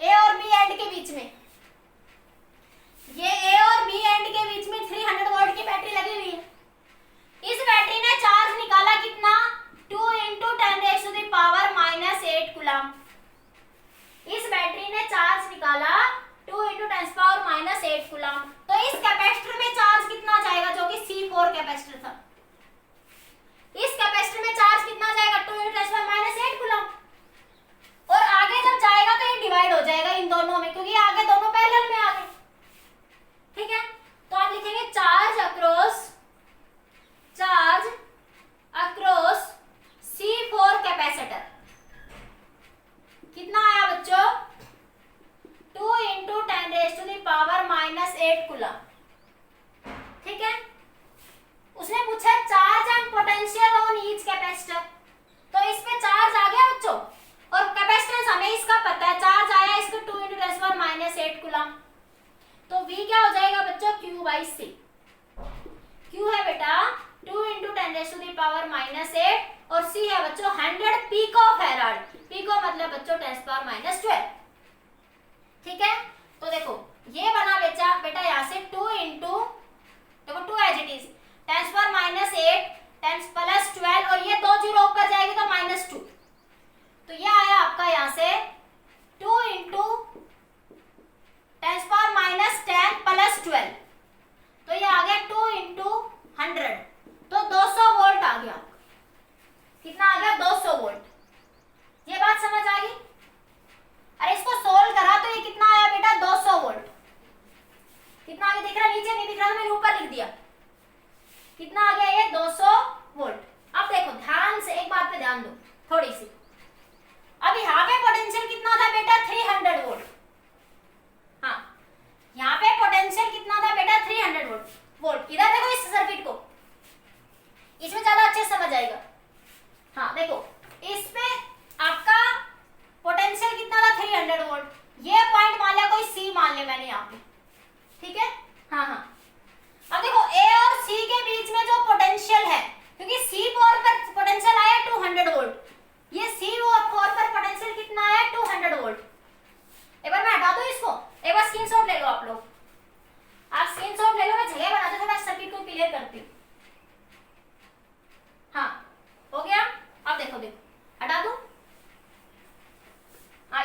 A और B एंड के बीच में, ये A और B एंड के बीच में 300 वोल्ट की बैटरी लगी हुई है। इस बैटरी ने चार्ज निकाला कितना, 2 इंटू 10⁻⁻8 कूलम। इस बैटरी ने चार्ज निकाला 2 इंटू 10⁻⁻8 कूलम। तो इस कैपेसिटर में चार्ज कितना जाएगा, जो कि C4 कैपेसिटर था, इस कैपेसिटर में चार्ज कितना जाएगा 2 इंटू 10⁻⁸ कूलम, और आगे जब जाएगा तो ये डिवाइड हो जाएगा इन दोनों में, क्योंकि आगे दोनों पैरेलल में आ गए, ठीक है। तो आप लिखेंगे चार्ज अक्रॉस C4 कैपेसिटर, कितना आया बच्चों 2 इंटू 10⁻⁻8 कूलम, ठीक है। उसने पूछा charge and potential on each capacitor, तो इस पे चार्ज आ गया बच्चों, और कैपेसिटेंस हमें इसका पता है, चार्ज आया इसका 2 इंटू 10⁻⁸ कूलम, तो V क्या हो जाएगा बच्चों Q/C। Q है बेटा 2 इंटू 10⁻⁻8 और C है बच्चों 100 पिको फेराड, पिको मतलब बच्चों 10⁻⁻12, ठीक है। तो देखो ये बना बेटा यहाँ से 2 इंटू, देखो 2 एज इट इज 10⁻8 10 प्लस 12, और ये 2 जीरो ऊपर जाएगी तो -2, तो ये आया आपका यहाँ से 2 इंटू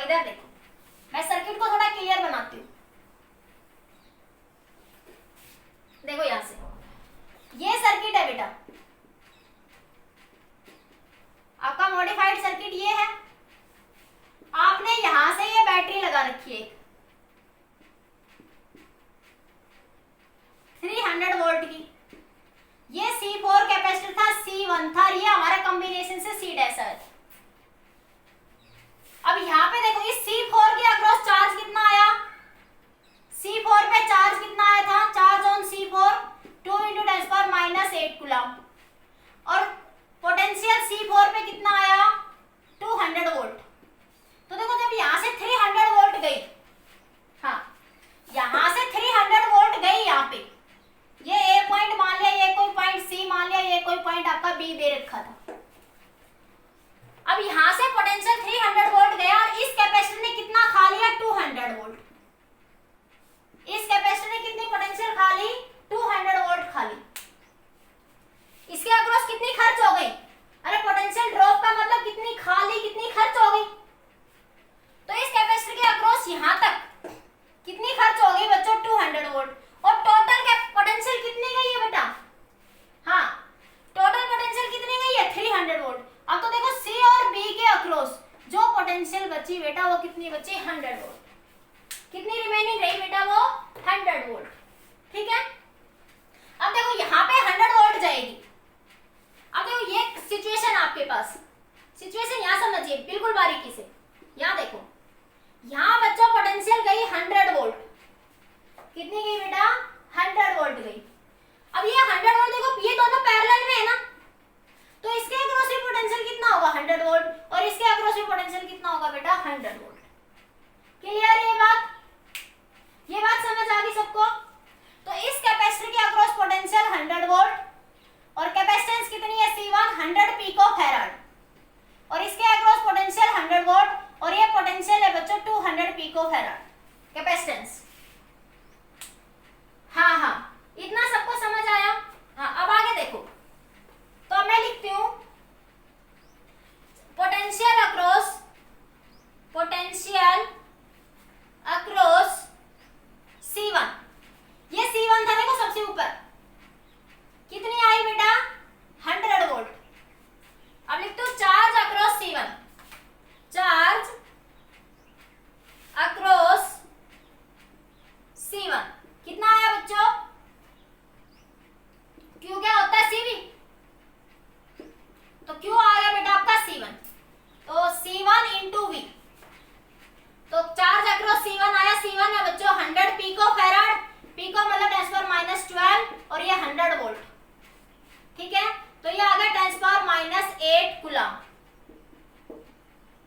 इधर देखो, मैं सर्किट को थोड़ा क्लियर बनाती हूँ। देखो यहां से ये सर्किट है बेटा, आपका मॉडिफाइड सर्किट ये है। आपने यहां से ये बैटरी लगा रखी है 300 वोल्ट की। ये C4 कैपेसिटर था, C1 था, ये हमारा कॉम्बिनेशन से C डैश है। अब यहाँ पे देखो इस C4 के अक्रॉस चार्ज कितना आया, C4 पे चार्ज कितना आया था, चार्ज ऑन C4 2 × 10⁻⁸ कूलम, और पोटेंशियल C4 पे कितना आया 200 वोल्ट। तो देखो जब यहाँ से 300 वोल्ट गई, हाँ यहाँ से 300 वोल्ट गई, यहाँ पे ये ए पॉइंट मान लिया, ये कोई पॉइंट सी मान लिया, ये कोई पॉइंट आपका बी दे रखा था। अब यहाँ से पोटेंशियल 300 वोल्ट गया और इस कैपेसिटर ने कितना खा लिया 200 वोल्ट। इस कैपेसिटर ने कितनी पोटेंशियल खा ली 200 वोल्ट खा ली। इसके अक्रॉस कितनी खर्च हो गई, अरे पोटेंशियल ड्रॉप का मतलब कितनी खा ली, कितनी खर्च हो गई। तो इस कैपेसिटर के अक्रॉस यहाँ तक कितनी खर्च हो गई बच्चों 200 वोल्ट, और टोटल पोटेंशियल कितनी गई है बेटा, हाँ टोटल पोटेंशियल कितनी गई है 300 वोल्ट। अब तो देखो सी और बी के अक्रॉस जो पोटेंशियल बची बेटा वो कितनी बची 100 वोल्ट। कितनी रिमेनिंग रही बेटा वो 100 वोल्ट, ठीक है। अब देखो यहाँ पे 100 वोल्ट जाएगी। अब देखो ये सिचुएशन आपके पास, सिचुएशन यहाँ समझिए बिल्कुल बारीकी से। यहाँ देखो, यहाँ बच्चों पोटेंशियल गई 100 वोल्ट, कितनी गई बेटा 100 वोल्ट गई। अब ये 100 वोल्ट देखो ये दोनों पैरेलल में है ना, तो इसके अक्रॉस भी पोटेंशियल कितना होगा 100 वोल्ट, और इसके अक्रॉस भी पोटेंशियल कितना होगा बेटा 100 वोल्ट। क्लियर है ये बात समझ आ गई सबको। तो इस कैपेसिटर के अक्रॉस पोटेंशियल 100 वोल्ट और कैपेसिटेंस कितनी है C1 100 पिको फैराड, और इसके अक्रॉस पोटेंशियल 100 वोल्ट और ये पोटेंशियल है बच्चों 200 पिको फैराड कैपेसिटेंस। हाँ इतना सबको समझ आया। हाँ अब आगे देखो, तो मैं लिखती हूं पोटेंशियल अक्रॉस C1। ये C1 था देखो सबसे ऊपर, कितनी आई बेटा 100 वोल्ट। अब लिखते हो charge across C1, charge across C1 कितना आया बच्चों, Q क्या होता है CV, तो Q आ गया बेटा आपका C1, तो C1 × V, तो चार्ज अक्रॉस C1 आया, C1 है बच्चों 100 पिको फैराड, पिको मतलब 10⁻⁻12 और ये 100 वोल्ट, ठीक है। तो ये आ गया 10⁻8 कूलम,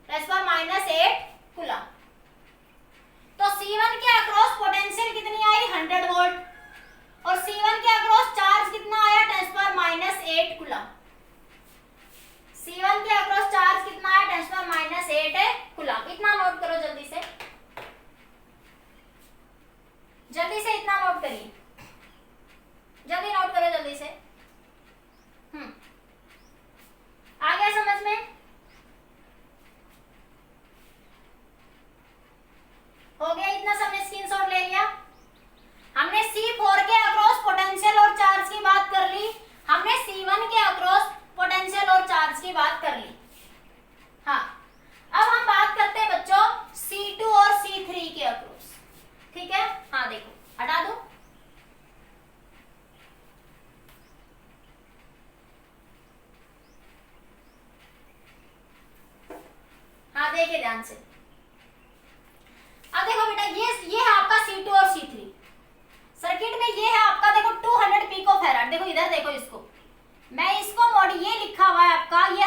10⁻8 कूलम। तो C1 के अक्रॉस पोटेंशियल कितनी आई 100 वोल्ट, और C1 के अक्रॉस चार्ज कितना आया 10⁻8 कूलम। C1 के अक्रॉस चार्ज कितना आया 10⁻8 कूलम। इतना नोट करो जल्दी से इतना नोट करिए, जल्दी नोट करो जल्दी से। आ गया समझ में, हो गया इतना, सबने स्क्रीनशॉट ले लिया। हमने C4 के अक्रॉस पोटेंशियल और चार्ज की बात कर ली, हमने C1 के अक्रॉस पोटेंशियल और चार्ज की बात कर ली। हाँ अब हम बात करते हैं बच्चों C2 और C3 के अक्रॉस, ठीक है। हाँ देखो हटा दो, हाँ देखिए ध्यान से। अब देखो बेटा ये है आपका C2 और C3 सर्किट में, ये है आपका देखो 200 पिको फैराड। देखो इधर देखो, इसको मैं इसको ये लिखा हुआ है आपका, ये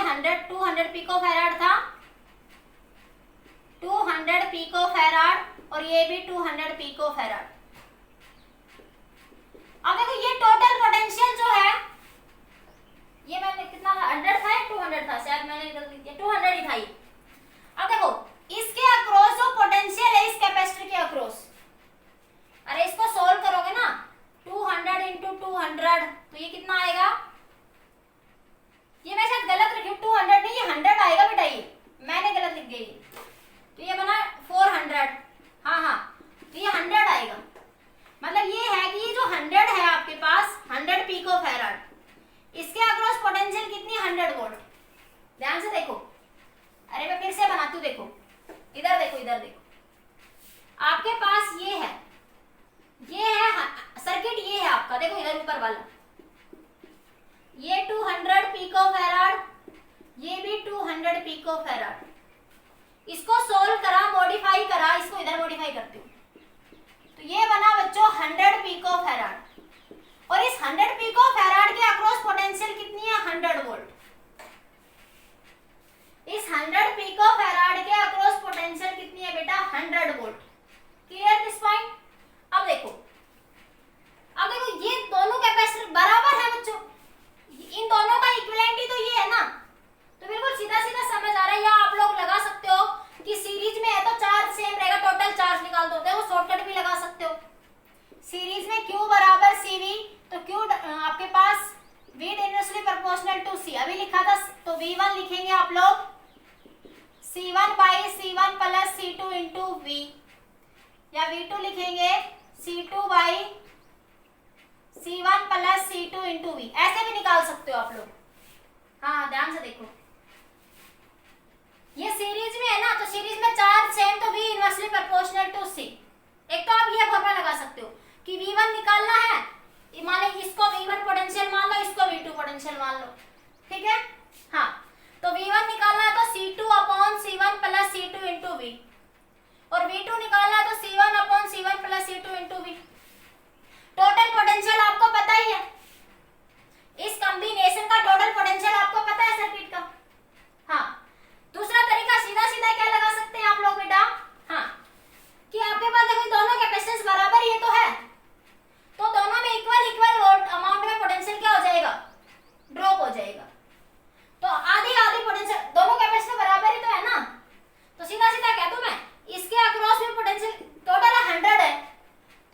200 पिको फैराड था, 200 पिको फैराड, और ये भी 200 पिको फैराड। अब देखो ये टोटल पोटेंशियल जो है, ये मैंने कितना 100 था या 200 था, शायद मैंने गलती की, 200 ही था ये। अब देखो इसके अक्रॉस जो पोटेंशियल है इस कैपेसिटर के अक्रॉस, अरे इसको सोल्व करोगे ना 200 × 200, तो ये कितना आएगा, ये मैं शायद गलत लिखी 200 नहीं, ये 100 आएगा बेटा, ये मैंने गलत लिख गई, तो ये बना इधर देखो, इधर देखो, आपके पास ये है सर्किट, ये है आपका, देखो इधर ऊपर वाला, ये 200 पिको फैराड, ये भी 200 पिको फैराड। इसको सोल्व करा, मॉडिफाई करा, इसको इधर मॉडिफाई करती हूँ, तो ये बना बच्चों 100 पिको फैराड। और इस 100 पिको फैराड के अक्रॉस पोटेंशियल कितनी है? 100 वोल्ट। इस 100 पिको फैराड के अक्रॉस पोटेंशियल कितनी है बेटा? 100 वोल्ट। Clear this point? अब देखो ये दोनों कैपेसिटर बराबर है बच्चों, इन दोनों का इक्विवेलेंट ही तो ये है ना, तो बिल्कुल सीधा सीधा समझ आ रहा है। या आप लोग लगा सकते हो कि सीरीज में है तो चार्ज सेम रहेगा, टोटल चार्ज निकाल दो, वो शॉर्टकट भी लगा सकते हो। सीरीज में Q बराबर CV, तो Q आपके पास V inversely proportional to C अभी लिखा था, तो V1 लिखेंगे आप लोग C1 by C1 plus C2 into V, या V2 लिखेंगे C2 by C1 plus C2 into V, ऐसे भी निकाल सकते हो आप लोग। हाँ ध्यान से देखो, ये सीरीज में है ना, तो सीरीज में चार्ज सेम, तो V inversely proportional to C। एक तो आप ये फॉर्मूला लगा सकते हो कि V1 निकालना है, मान लो इसको V1 पोटेंशियल मान लो, इसको V2 पोटेंशियल मान लो, ठीक है। हाँ, तो V1 निकालना है तो C2 upon C1 plus C2 into V, और V2 निकालना है तो C1 upon C1 plus C2 into V। Total potential आपको पता ही है, इस कॉम्बिनेशन का टोटल पोटेंशियल आपको पता है सर्किट का। हाँ, दूसरा तरीका सीधा सीधा क्या लगा सकते हैं आप लोग बेटा? हाँ, कि आपके पास देखो दोनों कैपेसिटेंस बराबर ये तो है, तो दोनों में इक्वल अमाउंट में पोटेंशियल क्या हो जाएगा? ड्रॉप हो जाएगा। तो आधी आधी पोटेंशियल, दोनों कैपेसिटर बराबर ही तो है ना, तो सीधा सीधा कह दूं मैं, इसके अक्रॉस में पोटेंशियल टोटल 100 है,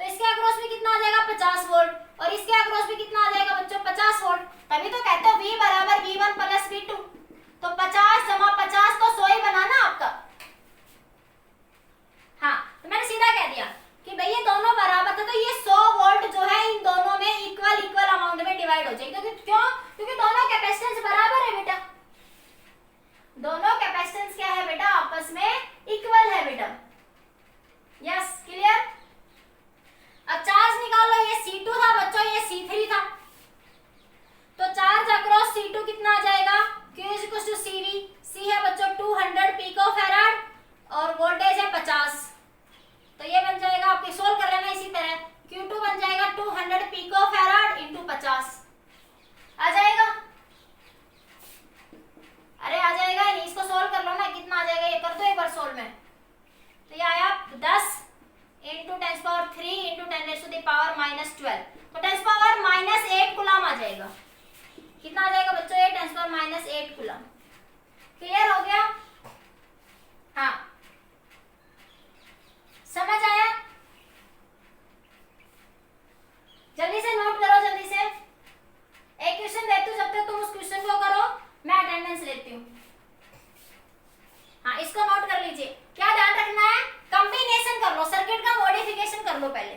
तो इसके अक्रॉस में कितना आ जाएगा? 50 वोल्ट, और इसके अक्रॉस में कितना आ जाएगा बच्चों? 50 वोल्ट। तभी तो कहते हो V बराबर V1 प्लस V2, तो 50 जमा 50 तो 100 ही बना ना आपका। हाँ, तो मैंने सीधा कह दिया कि भाई ये दोनों बराबर थे, तो ये 100 वोल्ट जो है इन दोनों में इक्वल अमाउंट में डिवाइड हो जाएगी। क्योंकि दोनों कैपेसिटेंस बराबर है बेटा, दोनों कैपेसिटेंस क्या है बेटा? आपस में इक्वल है बेटा। Yes, clear? अब चार्ज निकाल लो, ये C2 था बच्चों, ये C3 था, तो चार्ज अक्रॉस C2 कितना आ जाएगा? Q is equal to CV, C है बच्चों 200 पिको फैराड और वोल्टेज है 50, तो ये बन जाएगा, आपके सोल्व कर लेना इसी तरह, Q2 बन जाएगा 200 पिको फैराड इंटू 50, आ जाएगा? अरे आ जाएगा नहीं, इसको सोल्व कर लो ना, कितना आ जाएगा ये कर दो एक बार सोल्व में, तो ये आया 10 इंटू 10⁻³ इंटू 10⁻⁻12, तो 10⁻⁻8 कूलम आ जाएगा। कितना आ जाएगा बच्चों? ये 10⁻⁸ कूलम। क्लियर हो गया? हाँ, समझ आया? जल्दी से नोट करो, जल्दी से। एक क्वेश्चन देती हूँ, जब तक तुम उस क्वेश्चन को करो मैं अटेंडेंस लेती हूँ। हाँ, इसको नोट कर लीजिए। क्या ध्यान रखना है? कॉम्बिनेशन कर लो, सर्किट का मॉडिफिकेशन कर लो पहले।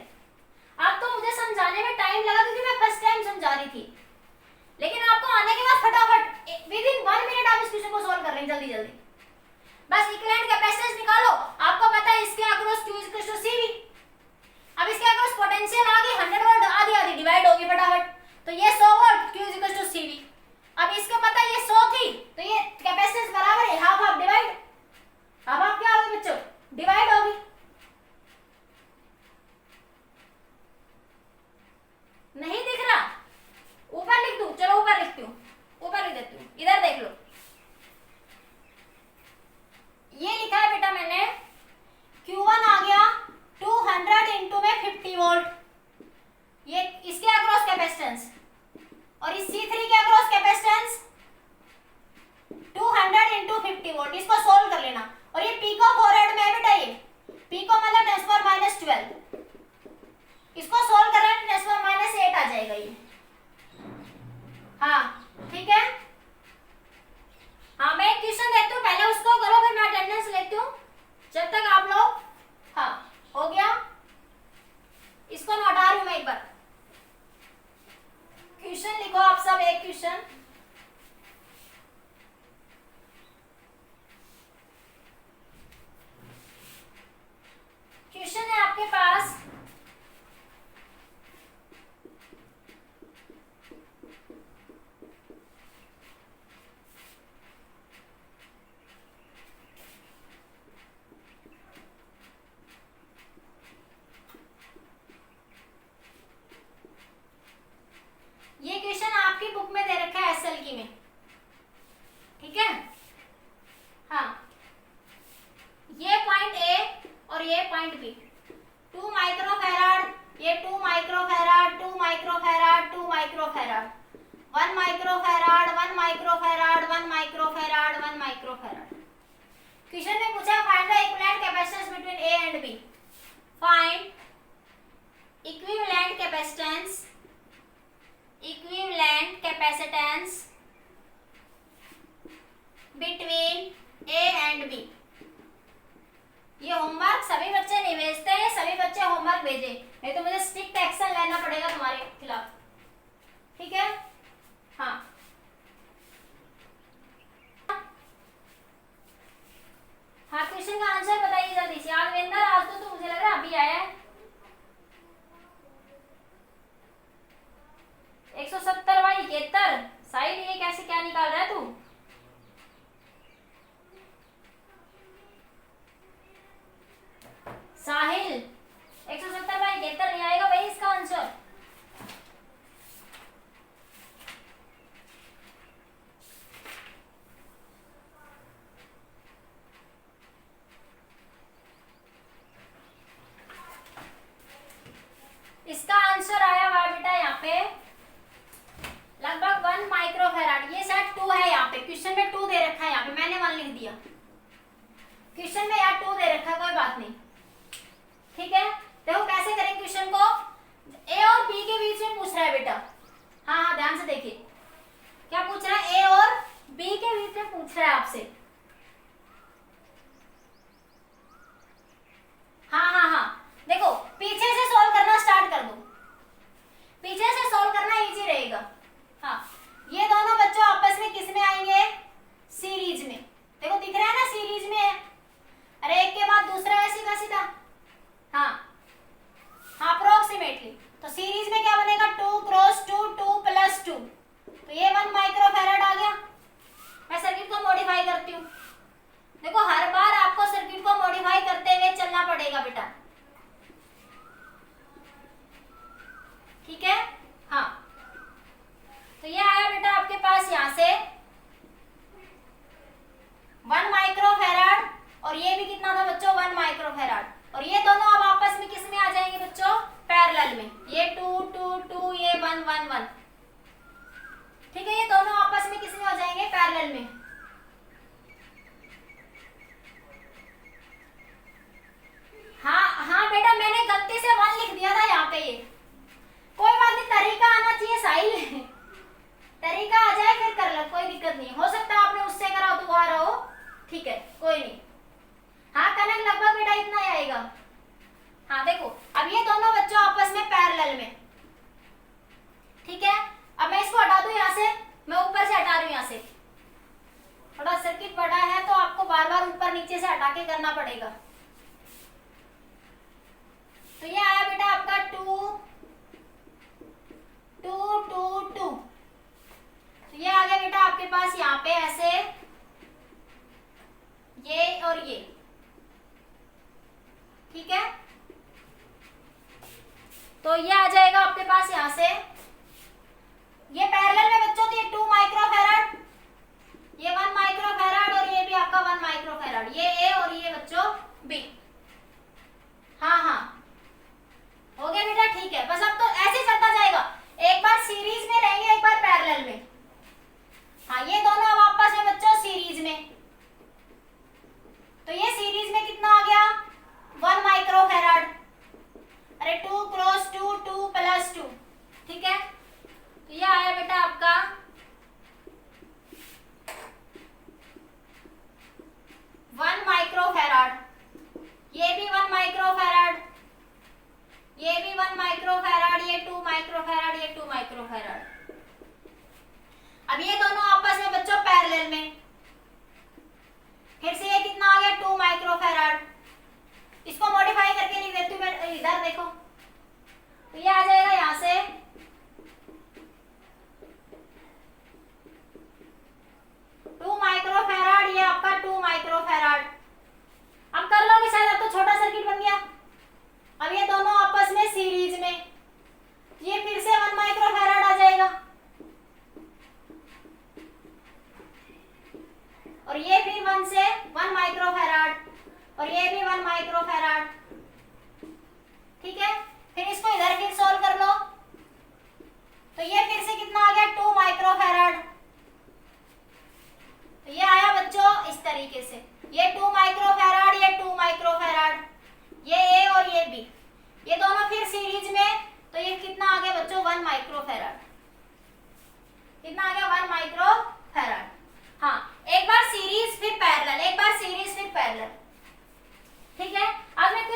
अब तो मुझे समझाने में टाइम लगा क्योंकि मैं फर्स्ट टाइम समझा रही थी, लेकिन आपको आने के बाद फटाफट विदिन 1 मिनट आप इस क्वेश्चन को सॉल्व कर रहे हैं जल्दी जल्दी। बस इक्विवेलेंट कैपेसिटेंस निकालो, आपको पता है इसके across Q is equal to CV। अब इसके अक्रॉस पोटेंशियल आ गई 100 वोल्ट, आधी आधी डिवाइड होगी फटाफट, तो ये 100 volt Q is equal to CV। अब इसके पता है ये 100 थी, तो ये कैपेसिटेंस बराबर है, हाफ हाफ डिवाइड, अब आप क्या होगी बच्चों? डिवाइड होगी। नहीं दिख रहा? ऊपर लिख दूं? चलो ऊपर लिखती हूँ, ऊपर लिख देती हूँ, इधर देख लो, ये लिखा है ये पॉइंट बी, 2 माइक्रोफैराड, ये 2 microfarad, 2 microfarad, 2 microfarad, 1 microfarad, 1 microfarad, 1 microfarad, 1 microfarad. Question में पूछा find the equivalent capacitance between A and B. Find equivalent capacitance, equivalent capacitance between A and B. ये होमवर्क सभी बच्चे नहीं भेजते हैं, सभी बच्चे होमवर्क भेजे, नहीं तो मुझे स्ट्रिक्ट एक्शन लेना पड़ेगा तुम्हारे खिलाफ, ठीक है। हाँ हाँ, क्वेश्चन का आंसर बताइए जल्दी से। यादवेंद्र, आज तो मुझे लग रहा है अभी आया है। 170/71। साहिल, ये कैसे क्या निकाल रहा है तू? साहिल, 170/71 नहीं आएगा भाई इसका आंसर। इसका आंसर आया हुआ बेटा यहाँ पे लगभग 1 माइक्रोफैराड। ये शायद 2 है, यहाँ पे क्वेश्चन में 2 दे रखा है, यहाँ पे मैंने 1 लिख दिया। क्वेश्चन में यार 2 दे रखा है, कोई बात नहीं, ठीक है। देखो कैसे करें क्वेश्चन को, ए और बी के बीच में पूछ रहा है बेटा। हाँ हाँ, ध्यान से देखिए क्या पूछ रहा है, ए और बी के बीच में पूछ रहा है आपसे। हाँ हाँ हाँ, देखो पीछे से सॉल्व करना स्टार्ट कर दो, पीछे से सॉल्व करना इजी रहेगा। हाँ, ये दोनों बच्चों आपस में किस में आएंगे, सीरीज में। देखो दिख रहा है ना, सीरीज में है। अरे एक के बाद दूसरा है, सीधा सीधा। हाँ हाँ, अप्रोक्सीमेटली। तो सीरीज में क्या बनेगा, 2 क्रॉस 2, 2 प्लस 2, तो ये 1 माइक्रोफैराड आ गया। मैं सर्किट को मॉडिफाई करती हूँ। देखो हर बार आपको सर्किट को मॉडिफाई करते हुए चलना पड़ेगा बेटा, ठीक है। हाँ, तो ये आया बेटा आपके पास यहां से 1 माइक्रोफैराड, और ये भी कितना था बच्चों, 1 माइक्रोफैराड। और ये दोनों अब आपस में किस में आ जाएंगे बच्चों, पैरेलल में। ये 2 2 2, ये 1 1 1, ठीक है। ये दोनों आपस में किस में हो जाएंगे, पैरेलल में। हाँ हाँ बेटा, मैंने गलती से 1 लिख दिया था यहाँ पे, ये कोई बात नहीं, तरीका आना चाहिए साहिल। तरीका आ जाए फिर कर लो, कोई दिक्कत नहीं। हो सकता है आपने उससे करा दोबारा हो, ठीक है, कोई नहीं। हाँ कनक, लगभग बेटा इतना ही आएगा। हाँ देखो, अब ये दोनों बच्चों आपस में पैरेलल में, ठीक है। अब मैं इसको हटा दूं यहाँ से, मैं ऊपर से हटा रही हूँ यहाँ से। थोड़ा सर्किट बड़ा है तो आपको बार बार ऊपर नीचे से हटा के करना पड़ेगा। तो ये आया बेटा आपका 2 2 2 2। तो ये आ गया बेटा आपके पास यहाँ पे ऐसे, ये और ये, ठीक है। तो ये आ जाएगा आपके पास यहाँ से, ये पैरेलल में बच्चों, तो ये 2 माइक्रोफैराड, ये 1 माइक्रोफैराड, और ये भी आपका 1 माइक्रोफैराड। ये ए और ये बच्चों बी। हाँ हाँ, हो गया बेटा, ठीक है। बस अब तो ऐसे चलता जाएगा, एक बार सीरीज में रहेंगे, एक बार पैरेलल में। हाँ, ये दोनों अब आपस में बच्चों सीरीज में, तो ये सीरीज में कितना आ गया, 1 माइक्रोफैराड। अरे 2 क्रॉस 2, 2 प्लस 2, ठीक है। तो ये आया बेटा आपका 1 माइक्रोफैराड, ये भी 1 माइक्रोफैराड, ये भी 1 माइक्रोफैराड, ये 2 माइक्रोफैराड, ये 2 माइक्रोफैराड। अब ये दोनों आपस में बच्चों पैरेलल में, फिर से ये कितना आ गया, 2 माइक्रोफैराड। इसको मॉडिफाई करके लिख देती हूँ मैं, इधर देखो। तो ये आ जाएगा यहाँ से 2 माइक्रोफैराड, ये आपका 2 माइक्रोफैराड। अब कर लोगे शायद, अब तो छोटा सर्किट बन गया। अब ये दोनों आपस में सीरीज में, ये फिर से 1 माइक्रोफैराड आ जाएगा, और ये फिर 1 से 1 माइक्रोफैराड, और ये भी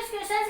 कुछ क्वेश्चंस